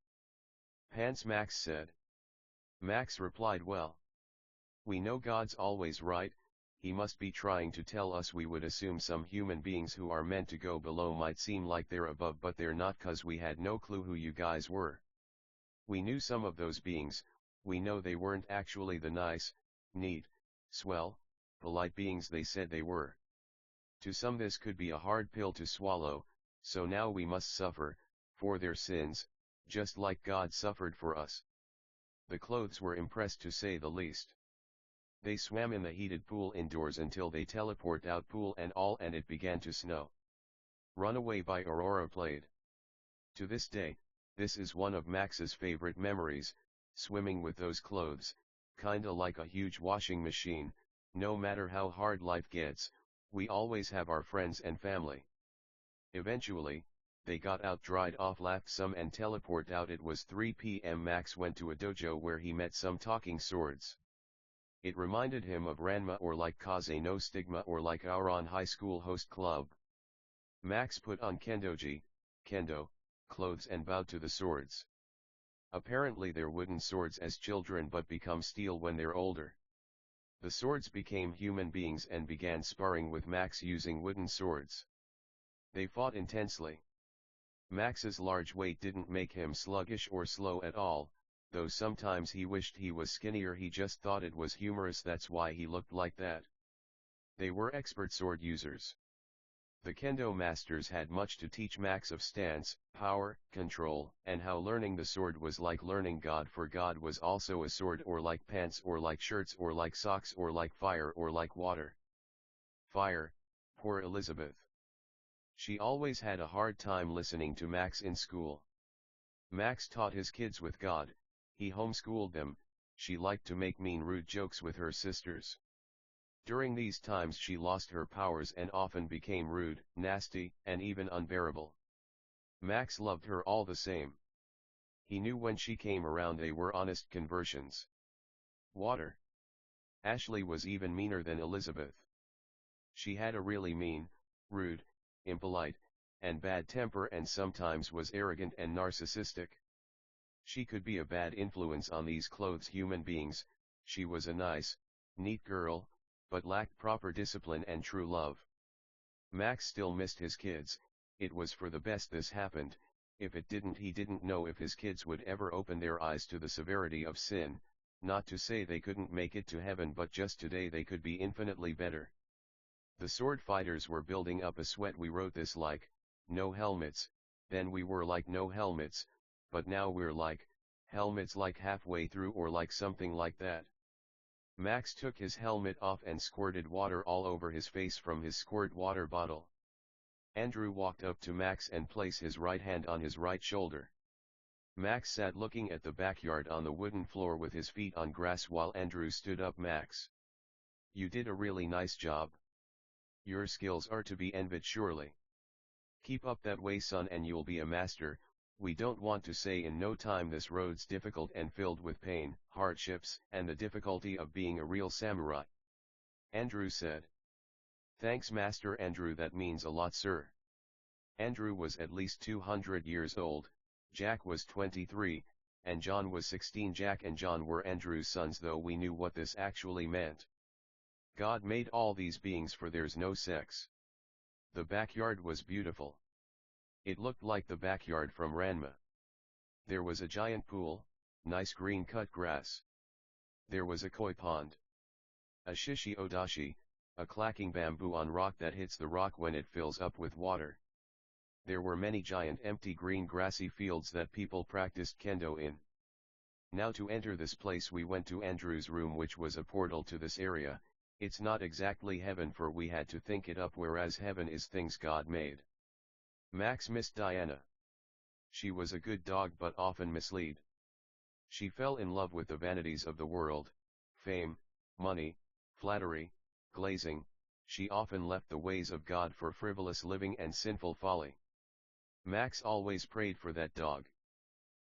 S1: Pants, Max said. Max replied, well, we know God's always right, he must be trying to tell us we would assume some human beings who are meant to go below might seem like they're above but they're not, 'cause we had no clue who you guys were. We knew some of those beings, we know they weren't actually the nice, neat, swell, polite beings they said they were. To some this could be a hard pill to swallow, so now we must suffer, for their sins, just like God suffered for us. The clothes were impressed to say the least. They swam in the heated pool indoors until they teleport out pool and all, and it began to snow. Runaway by Aurora played. To this day, this is one of Max's favorite memories, swimming with those clothes, kinda like a huge washing machine. No matter how hard life gets, we always have our friends and family. Eventually, they got out, dried off, laughed some and teleport out. It was 3 p.m. Max went to a dojo where he met some talking swords. It reminded him of Ranma or like Kaze no Stigma or like our on high school host club. Max put on kendoji, kendo, clothes and bowed to the swords. Apparently they're wooden swords as children but become steel when they're older. The swords became human beings and began sparring with Max using wooden swords. They fought intensely. Max's large weight didn't make him sluggish or slow at all, though sometimes he wished he was skinnier. He just thought it was humorous, that's why he looked like that. They were expert sword users. The kendo masters had much to teach Max of stance, power, control, and how learning the sword was like learning God, for God was also a sword, or like pants, or like shirts, or like socks, or like fire, or like water. Fire, poor Elizabeth. She always had a hard time listening to Max in school. Max taught his kids with God, he homeschooled them. She liked to make mean, rude jokes with her sisters. During these times she lost her powers and often became rude, nasty, and even unbearable. Max loved her all the same. He knew when she came around they were honest conversions. Water. Ashley was even meaner than Elizabeth. She had a really mean, rude, impolite, and bad temper, and sometimes was arrogant and narcissistic. She could be a bad influence on these clothes human beings. She was a nice, neat girl, but lacked proper discipline and true love. Max still missed his kids. It was for the best this happened. If it didn't, he didn't know if his kids would ever open their eyes to the severity of sin. Not to say they couldn't make it to heaven, but just today they could be infinitely better. The sword fighters were building up a sweat. We wrote this like, no helmets, then we were like no helmets, but now we're like, helmets like halfway through or like something like that. Max took his helmet off and squirted water all over his face from his squirt water bottle. Andrew walked up to Max and placed his right hand on his right shoulder. Max sat looking at the backyard on the wooden floor with his feet on grass while Andrew stood up. Max, you did a really nice job. Your skills are to be envied surely. Keep up that way, son, and you'll be a master. We don't want to say in no time this road's difficult and filled with pain, hardships, and the difficulty of being a real samurai. Andrew said. Thanks, Master Andrew, that means a lot, sir. Andrew was at least 200 years old, Jack was 23, and John was 16. Jack and John were Andrew's sons, though we knew what this actually meant. God made all these beings for there's no sex. The backyard was beautiful. It looked like the backyard from Ranma. There was a giant pool, nice green cut grass. There was a koi pond. A shishi odashi, a clacking bamboo on rock that hits the rock when it fills up with water. There were many giant empty green grassy fields that people practiced kendo in. Now to enter this place we went to Andrew's room, which was a portal to this area. It's not exactly heaven, for we had to think it up, whereas heaven is things God made. Max missed Diana. She was a good dog but often misled. She fell in love with the vanities of the world, fame, money, flattery, glazing. She often left the ways of God for frivolous living and sinful folly. Max always prayed for that dog.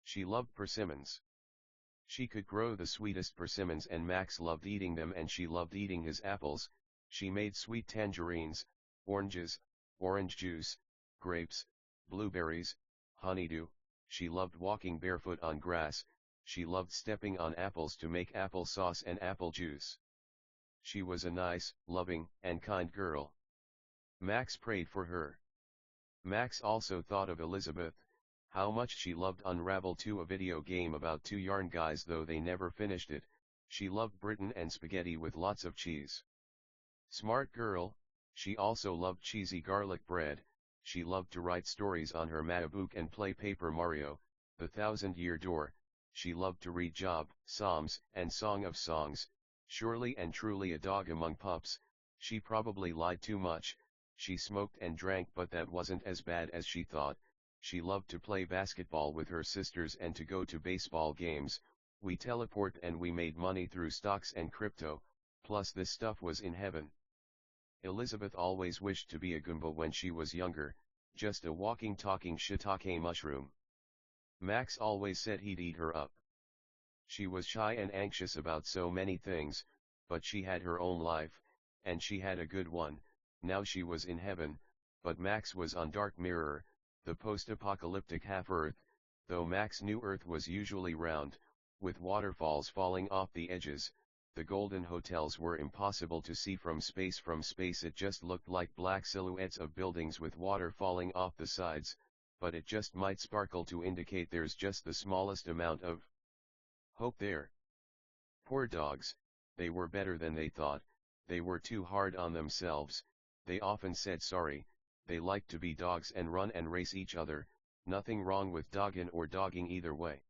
S1: She loved persimmons. She could grow the sweetest persimmons and Max loved eating them and she loved eating his apples. She made sweet tangerines, oranges, orange juice, grapes, blueberries, honeydew. She loved walking barefoot on grass. She loved stepping on apples to make apple sauce and apple juice. She was a nice, loving, and kind girl. Max prayed for her. Max also thought of Elizabeth, how much she loved Unravel 2, a video game about two yarn guys, though they never finished it. She loved Britain and spaghetti with lots of cheese. Smart girl, she also loved cheesy garlic bread. She loved to write stories on her MacBook and play Paper Mario, The Thousand-Year Door. She loved to read Job, Psalms, and Song of Songs. Surely and truly a dog among pups. She probably lied too much. She smoked and drank, but that wasn't as bad as she thought. She loved to play basketball with her sisters and to go to baseball games. We teleport and we made money through stocks and crypto, plus this stuff was in heaven. Elizabeth always wished to be a Goomba when she was younger, just a walking talking shiitake mushroom. Max always said he'd eat her up. She was shy and anxious about so many things, but she had her own life, and she had a good one. Now she was in heaven, but Max was on Dark Mirror, the post-apocalyptic half-Earth, though Max knew Earth was usually round, with waterfalls falling off the edges. The golden hotels were impossible to see from space. From space it just looked like black silhouettes of buildings with water falling off the sides, but it just might sparkle to indicate there's just the smallest amount of hope there. Poor dogs, they were better than they thought. They were too hard on themselves. They often said sorry. They liked to be dogs and run and race each other. Nothing wrong with dogging or dogging either way.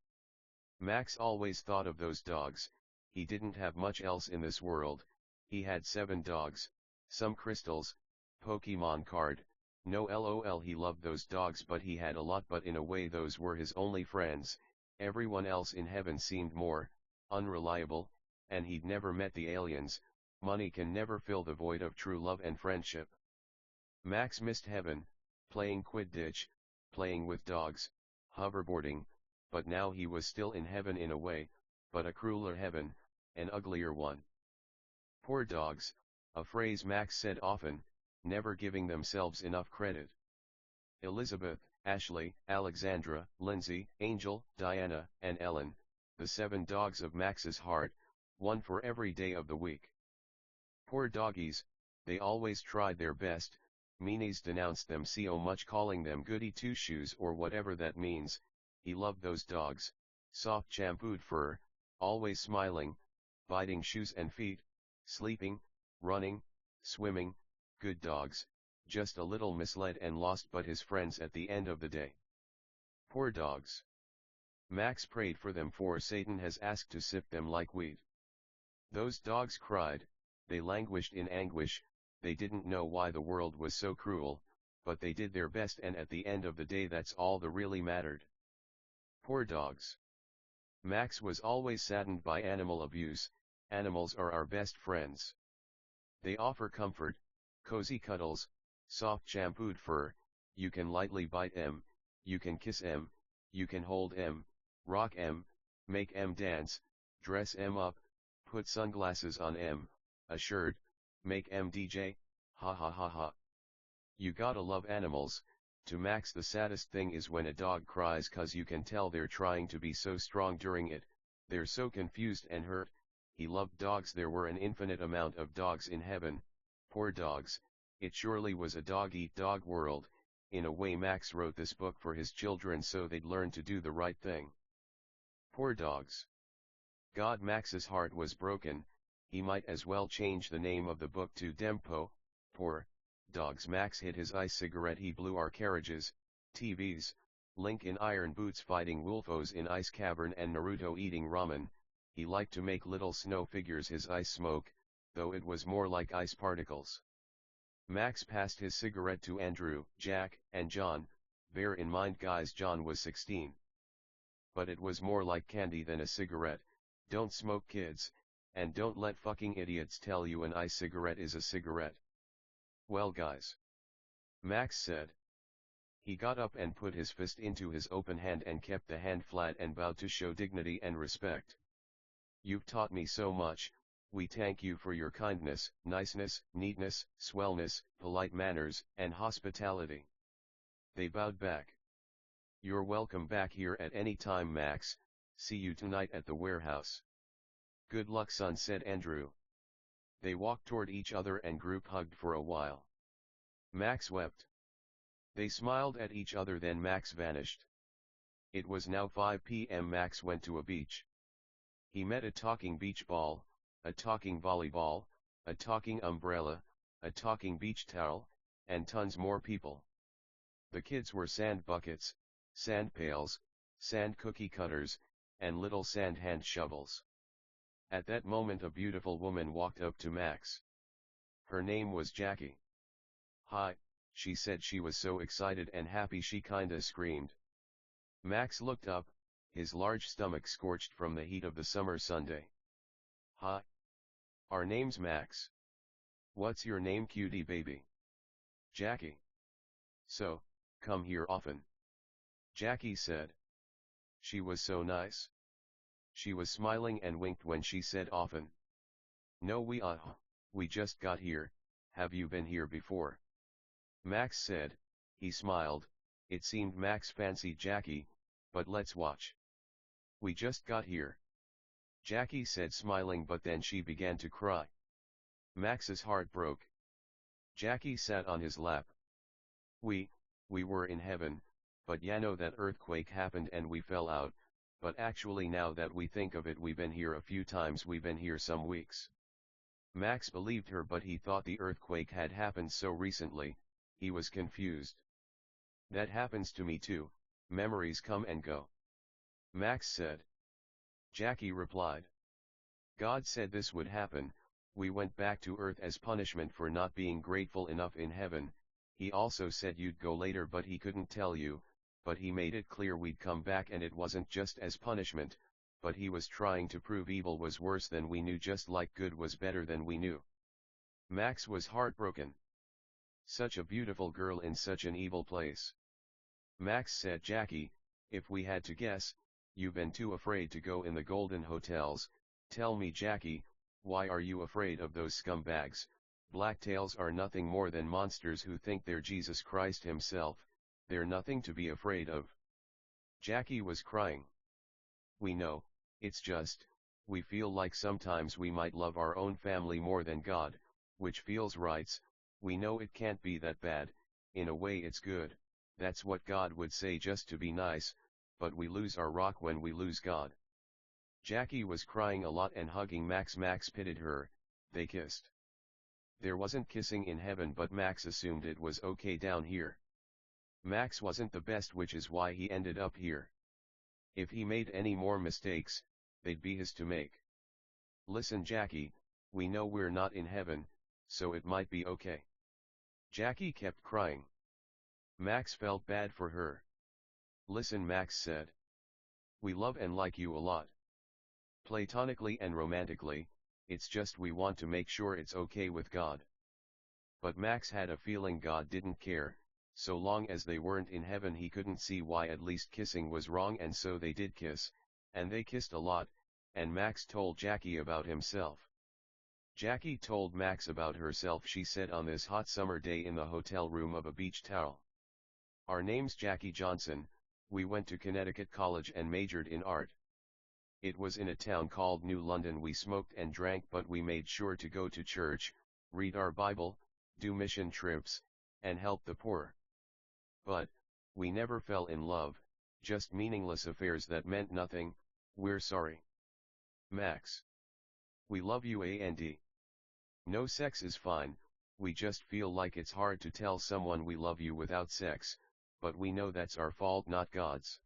S1: Max always thought of those dogs. He didn't have much else in this world. He had 7 dogs, some crystals, Pokemon card. No lol, he loved those dogs, but he had a lot, but in a way those were his only friends. Everyone else in heaven seemed more unreliable, and he'd never met the aliens. Money can never fill the void of true love and friendship. Max missed heaven, playing Quidditch, playing with dogs, hoverboarding, but now he was still in heaven in a way, but a crueler heaven, an uglier one. Poor dogs, a phrase Max said often, never giving themselves enough credit. Elizabeth, Ashley, Alexandra, Lindsay, Angel, Diana, and Ellen, the 7 dogs of Max's heart, one for every day of the week. Poor doggies, they always tried their best. Meanies denounced them so much, calling them goody two-shoes or whatever that means. He loved those dogs, soft shampooed fur, always smiling, biting shoes and feet, sleeping, running, swimming, good dogs, just a little misled and lost but his friends at the end of the day. Poor dogs. Max prayed for them, for Satan has asked to sift them like wheat. Those dogs cried, they languished in anguish. They didn't know why the world was so cruel, but they did their best, and at the end of the day that's all that really mattered. Poor dogs. Max was always saddened by animal abuse. Animals are our best friends. They offer comfort, cozy cuddles, soft shampooed fur. You can lightly bite them, you can kiss them, you can hold them, rock them, make them dance, dress them up, put sunglasses on them, a shirt, make them DJ, ha ha ha ha. You gotta love animals. To Max the saddest thing is when a dog cries, cause you can tell they're trying to be so strong during it. They're so confused and hurt. He loved dogs. There were an infinite amount of dogs in heaven. Poor dogs. It surely was a dog-eat-dog world. In a way Max wrote this book for his children so they'd learn to do the right thing. Poor dogs. God, Max's heart was broken. He might as well change the name of the book to Dempo. Poor dogs. Max hit his ice cigarette. He blew our carriages, TVs, Link in iron boots fighting Wolfos in ice cavern, and Naruto eating ramen. He liked to make little snow figures his ice smoke, though it was more like ice particles. Max passed his cigarette to Andrew, Jack, and John. Bear in mind guys, John was 16. But it was more like candy than a cigarette. Don't smoke, kids, and don't let fucking idiots tell you an ice cigarette is a cigarette. Well guys, Max said. He got up and put his fist into his open hand and kept the hand flat and bowed to show dignity and respect. "You've taught me so much, we thank you for your kindness, niceness, neatness, swellness, polite manners, and hospitality." They bowed back. "You're welcome back here at any time, Max. See you tonight at the warehouse." "Good luck, son," said Andrew. They walked toward each other and group hugged for a while. Max wept. They smiled at each other, then Max vanished. It was now 5 p.m. Max went to a beach. He met a talking beach ball, a talking volleyball, a talking umbrella, a talking beach towel, and tons more people. The kids were sand buckets, sand pails, sand cookie cutters, and little sand hand shovels. At that moment a beautiful woman walked up to Max. Her name was Jackie. "Hi," she said. She was so excited and happy she kinda screamed. Max looked up, his large stomach scorched from the heat of the summer Sunday. "Hi. Our name's Max. What's your name, cutie baby?" "Jackie." "So, come here often?" Jackie said. She was so nice. She was smiling and winked when she said often. "No, we just got here. Have you been here before?" Max said. He smiled. It seemed Max fancied Jackie, but let's watch. "We just got here," Jackie said, smiling, but then she began to cry. Max's heart broke. Jackie sat on his lap. We were in heaven, but ya know that earthquake happened and we fell out, but actually now that we think of it, we've been here a few times, we've been here some weeks." Max believed her, but he thought the earthquake had happened so recently, he was confused. "That happens to me too, memories come and go," Max said. Jackie replied. "God said this would happen. We went back to earth as punishment for not being grateful enough in heaven. He also said you'd go later, but he couldn't tell you, but he made it clear we'd come back, and it wasn't just as punishment, but he was trying to prove evil was worse than we knew, just like good was better than we knew." Max was heartbroken. Such a beautiful girl in such an evil place. Max said, "Jackie, if we had to guess, you've been too afraid to go in the golden hotels. Tell me, Jackie, why are you afraid of those scumbags? Blacktails are nothing more than monsters who think they're Jesus Christ himself. They're nothing to be afraid of." Jackie was crying. "We know, it's just, we feel like sometimes we might love our own family more than God, which feels right. We know it can't be that bad, in a way it's good, that's what God would say just to be nice, but we lose our rock when we lose God." Jackie was crying a lot and hugging Max. Max pitied her. They kissed. There wasn't kissing in heaven, but Max assumed it was okay down here. Max wasn't the best, which is why he ended up here. If he made any more mistakes, they'd be his to make. "Listen, Jackie, we know we're not in heaven, so it might be okay." Jackie kept crying. Max felt bad for her. "Listen," Max said. "We love and like you a lot. Platonically and romantically, it's just we want to make sure it's okay with God." But Max had a feeling God didn't care. So long as they weren't in heaven, he couldn't see why at least kissing was wrong, and so they did kiss, and they kissed a lot, and Max told Jackie about himself. Jackie told Max about herself. She said, "On this hot summer day in the hotel room of a beach towel. Our name's Jackie Johnson, we went to Connecticut College and majored in art. It was in a town called New London. We smoked and drank, but we made sure to go to church, read our Bible, do mission trips, and help the poor. But, we never fell in love, just meaningless affairs that meant nothing. We're sorry. Max. We love you, and no sex is fine, we just feel like it's hard to tell someone we love you without sex, but we know that's our fault, not God's."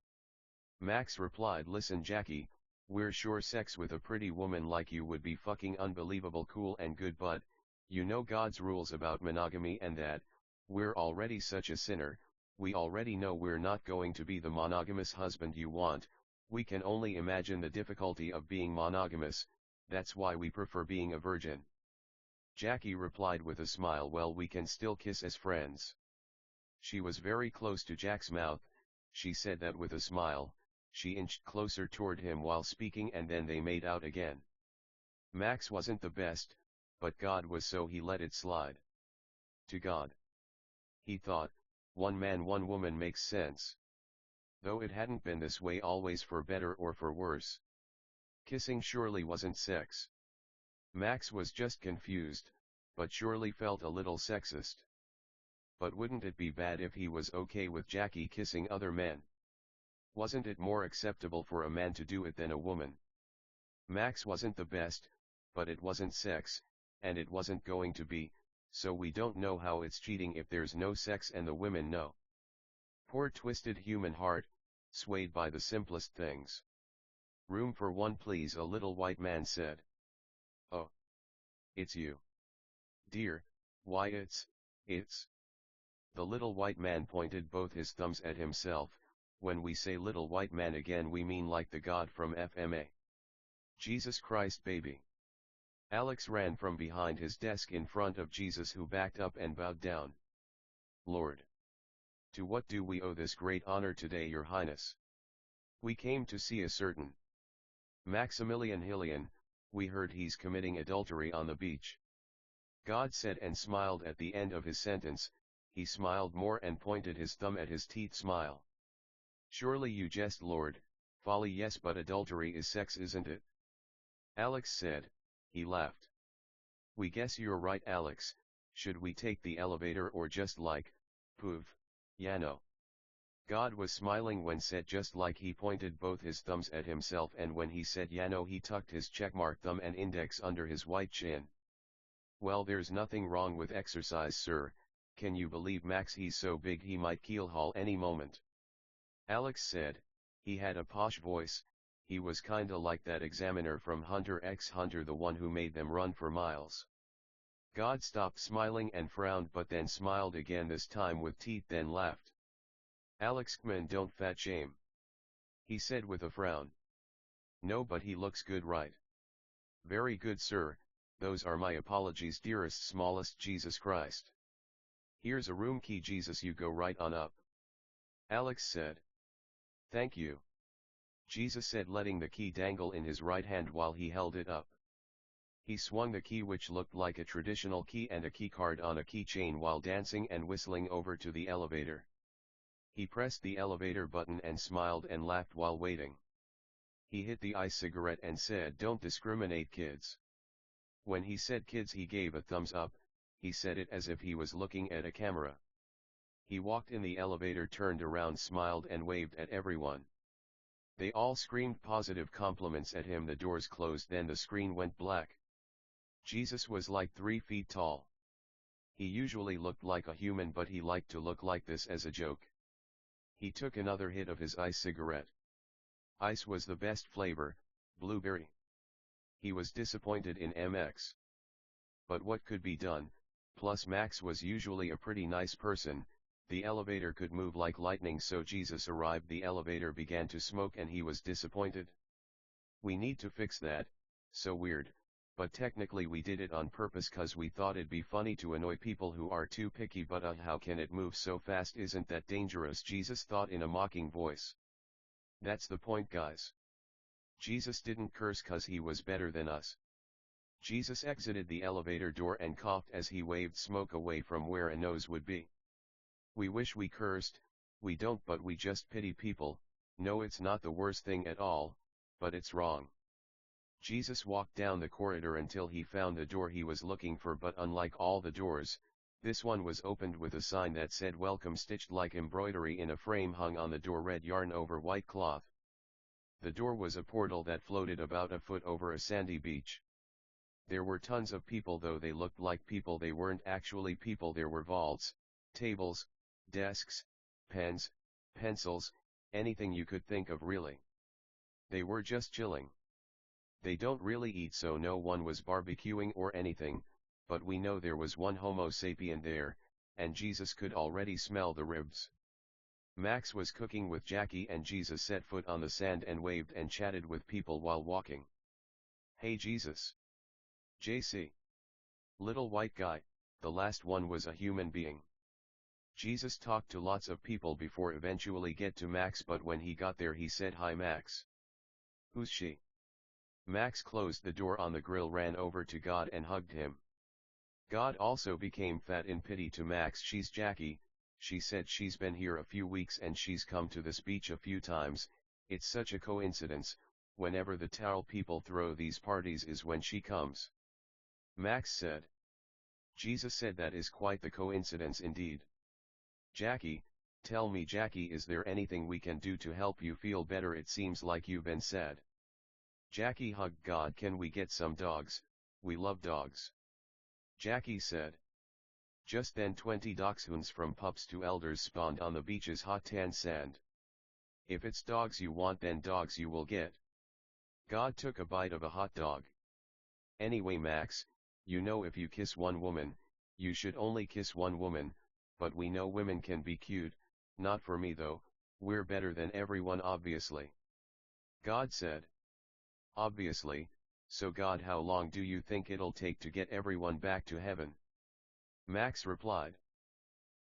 S1: Max replied, "Listen, Jackie, we're sure sex with a pretty woman like you would be fucking unbelievable cool and good, but, you know God's rules about monogamy and that, we're already such a sinner. We already know we're not going to be the monogamous husband you want. We can only imagine the difficulty of being monogamous, that's why we prefer being a virgin." Jackie replied with a smile, "Well, we can still kiss as friends." She was very close to Jack's mouth. She said that with a smile. She inched closer toward him while speaking, and then they made out again. Max wasn't the best, but God was, so he let it slide. To God, he thought, one man one woman makes sense. Though it hadn't been this way always, for better or for worse. Kissing surely wasn't sex. Max was just confused, but surely felt a little sexist. But wouldn't it be bad if he was okay with Jackie kissing other men? Wasn't it more acceptable for a man to do it than a woman? Max wasn't the best, but it wasn't sex, and it wasn't going to be, so we don't know how it's cheating if there's no sex and the women know. Poor twisted human heart, swayed by the simplest things. Room for one please, a little white man said. Oh. It's you. Dear, why it's. The little white man pointed both his thumbs at himself. When we say little white man again, we mean like the God from FMA. Jesus Christ, baby. Alex ran from behind his desk in front of Jesus, who backed up and bowed down. Lord. To what do we owe this great honor today, Your Highness? We came to see a certain Maximilian Hillian. We heard he's committing adultery on the beach. God said and smiled at the end of his sentence. He smiled more and pointed his thumb at his teeth. Smile. Surely you jest, Lord. Folly, yes, but adultery is sex, isn't it? Alex said. He laughed. We guess you're right, Alex. Should we take the elevator or just like, poof, Yano? God was smiling when said just like. He pointed both his thumbs at himself, and when he said Yano he tucked his checkmark thumb and index under his white chin. Well, there's nothing wrong with exercise, sir. Can you believe Max? He's so big he might keelhaul any moment. Alex said. He had a posh voice. He was kinda like that examiner from Hunter x Hunter, the one who made them run for miles. God stopped smiling and frowned, but then smiled again, this time with teeth, then laughed. Alex, man, don't fat shame, he said with a frown. No, but he looks good, right? Very good, sir. Those are my apologies, dearest, smallest Jesus Christ. Here's a room key, Jesus, you go right on up. Alex said. Thank you, Jesus said, letting the key dangle in his right hand while he held it up. He swung the key, which looked like a traditional key and a keycard on a keychain, while dancing and whistling over to the elevator. He pressed the elevator button and smiled and laughed while waiting. He hit the e-cigarette and said, "Don't discriminate, kids." When he said kids, he gave a thumbs up. He said it as if he was looking at a camera. He walked in the elevator, turned around, smiled and waved at everyone. They all screamed positive compliments at him. The doors closed, then the screen went black. Jesus was like 3 feet tall. He usually looked like a human, but he liked to look like this as a joke. He took another hit of his ice cigarette. Ice was the best flavor, blueberry. He was disappointed in MX. But what could be done? Plus Max was usually a pretty nice person. The elevator could move like lightning, so Jesus arrived. The elevator began to smoke and he was disappointed. We need to fix that. So weird. But technically we did it on purpose, cause we thought it'd be funny to annoy people who are too picky. But how can it move so fast? Isn't that dangerous? Jesus thought in a mocking voice. That's the point, guys. Jesus didn't curse cause he was better than us. Jesus exited the elevator door and coughed as he waved smoke away from where a nose would be. We wish we cursed. We don't, but we just pity people. No, it's not the worst thing at all, but it's wrong. Jesus walked down the corridor until he found the door he was looking for, but unlike all the doors, this one was opened with a sign that said "Welcome" stitched like embroidery in a frame hung on the door, red yarn over white cloth. The door was a portal that floated about a foot over a sandy beach. There were tons of people, though they looked like people. They weren't actually people. There were vaults, tables, desks, pens, pencils, anything you could think of, really. They were just chilling. They don't really eat, so no one was barbecuing or anything, but we know there was one Homo sapien there, and Jesus could already smell the ribs. Max was cooking with Jackie, and Jesus set foot on the sand and waved and chatted with people while walking. Hey Jesus. JC. Little white guy, the last one was a human being. Jesus talked to lots of people before eventually get to Max, but when he got there he said, "Hi Max." "Who's she?" Max closed the door on the grill, ran over to God and hugged him. God also became fat in pity to Max. "She's Jackie," she said. "She's been here a few weeks and she's come to this beach a few times. It's such a coincidence, whenever the towel people throw these parties is when she comes." Max said. Jesus said, "That is quite the coincidence indeed. Jackie, tell me Jackie, is there anything we can do to help you feel better? It seems like you've been sad." Jackie hugged God. "Can we get some dogs? We love dogs." Jackie said. Just then 20 dachshunds from pups to elders spawned on the beach's hot tan sand. "If it's dogs you want, then dogs you will get." God took a bite of a hot dog. "Anyway Max, you know if you kiss one woman, you should only kiss one woman, but we know women can be cute, not for me though, we're better than everyone obviously." God said. "Obviously, so God, how long do you think it'll take to get everyone back to heaven?" Max replied.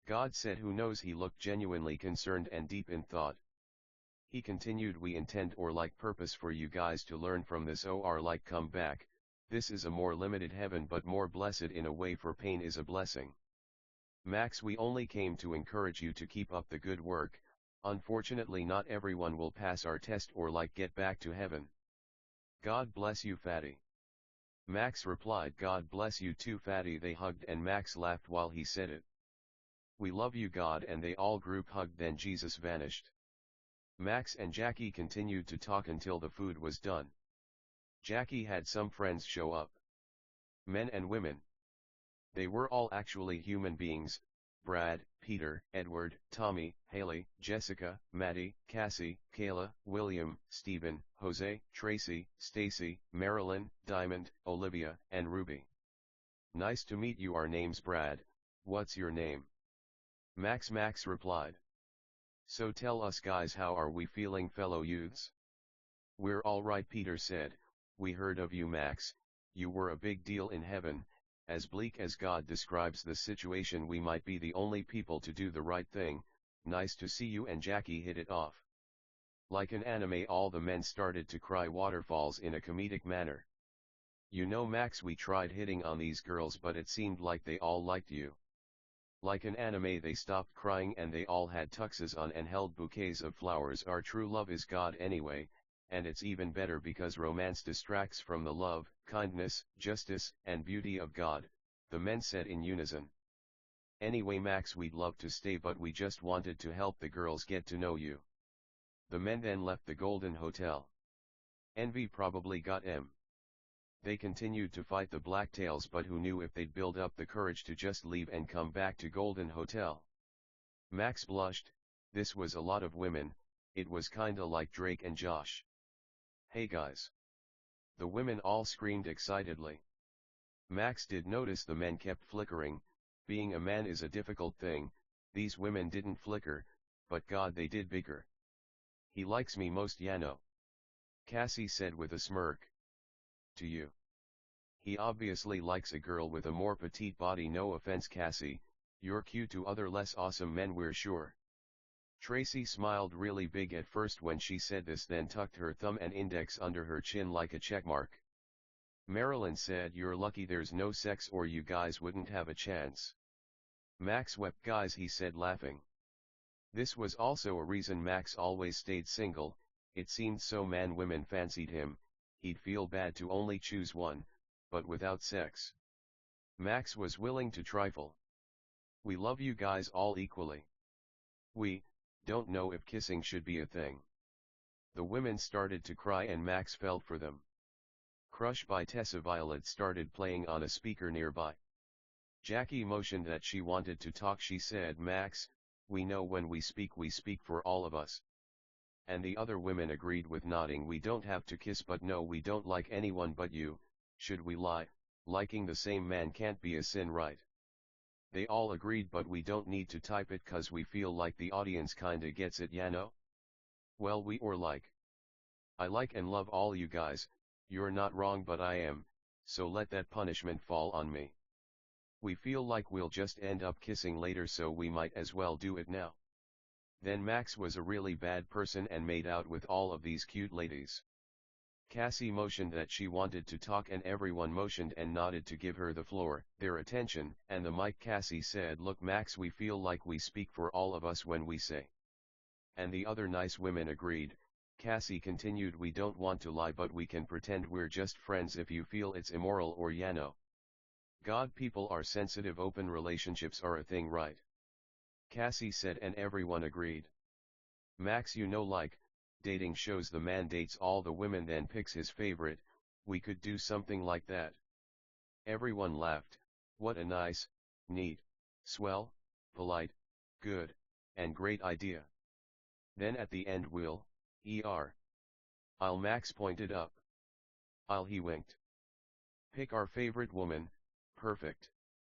S1: God said, "Who knows?" He looked genuinely concerned and deep in thought. He continued, "We intend or like purpose for you guys to learn from this, or like come back. This is a more limited heaven but more blessed in a way, for pain is a blessing. Max, we only came to encourage you to keep up the good work. Unfortunately not everyone will pass our test or like get back to heaven." "God bless you fatty." Max replied. "God bless you too fatty." They hugged and Max laughed while he said it. "We love you God," and they all group hugged. Then Jesus vanished. Max and Jackie continued to talk until the food was done. Jackie had some friends show up. Men and women. They were all actually human beings: Brad, Peter, Edward, Tommy, Haley, Jessica, Maddie, Cassie, Kayla, William, Stephen, Jose, Tracy, Stacy, Marilyn, Diamond, Olivia, and Ruby. "Nice to meet you. Our name's Brad. What's your name?" Max replied. "So tell us guys, how are we feeling, fellow youths?" "We're all right," Peter said. "We heard of you Max, you were a big deal in heaven. As bleak as God describes the situation, we might be the only people to do the right thing. Nice to see you." And Jackie hit it off. Like an anime, all the men started to cry waterfalls in a comedic manner. "You know Max, we tried hitting on these girls but it seemed like they all liked you." Like an anime, they stopped crying and they all had tuxes on and held bouquets of flowers. "Our true love is God anyway, and it's even better because romance distracts from the love, kindness, justice, and beauty of God," the men said in unison. "Anyway Max, we'd love to stay but we just wanted to help the girls get to know you." The men then left the Golden Hotel. Envy probably got them. They continued to fight the Blacktails, but who knew if they'd build up the courage to just leave and come back to Golden Hotel. Max blushed. This was a lot of women. It was kinda like Drake and Josh. "Hey guys!" the women all screamed excitedly. Max did notice the men kept flickering. Being a man is a difficult thing. These women didn't flicker, but God, they did bicker. "He likes me most, Yano," Cassie said with a smirk. "To you. He obviously likes a girl with a more petite body. No offense Cassie, you're cute to other less awesome men, we're sure." Tracy smiled really big at first when she said this, then tucked her thumb and index under her chin like a checkmark. Marilyn said, "You're lucky there's no sex or you guys wouldn't have a chance." Max wept. "Guys," he said laughing. This was also a reason Max always stayed single. It seemed so women fancied him, he'd feel bad to only choose one, but without sex. Max was willing to trifle. "We love you guys all equally. We don't know if kissing should be a thing." The women started to cry and Max felt for them. Crush by Tessa Violet started playing on a speaker nearby. Jackie motioned that she wanted to talk. She said, "Max, we know when we speak for all of us." And the other women agreed with nodding. "We don't have to kiss, but no, we don't like anyone but you. Should we lie? Liking the same man can't be a sin, right?" They all agreed, "But we don't need to type it 'cause we feel like the audience kinda gets it, Yano." "Well, I like and love all you guys. You're not wrong, but I am, so let that punishment fall on me." We feel like we'll just end up kissing later, so we might as well do it now. Then Max was a really bad person and made out with all of these cute ladies. Cassie motioned that she wanted to talk and everyone motioned and nodded to give her the floor, their attention, and the mic. Cassie said, "Look Max, we feel like we speak for all of us when we say." And the other nice women agreed. Cassie continued, "We don't want to lie, but we can pretend we're just friends if you feel it's immoral or God, people are sensitive, open relationships are a thing, right?" Cassie said, and everyone agreed. Max, like, dating shows the man dates all the women then picks his favorite, we could do something like that. Everyone laughed. What a nice, neat, swell, polite, good, and great idea. Then at the end I'll Max pointed up. He winked. Pick our favorite woman, perfect.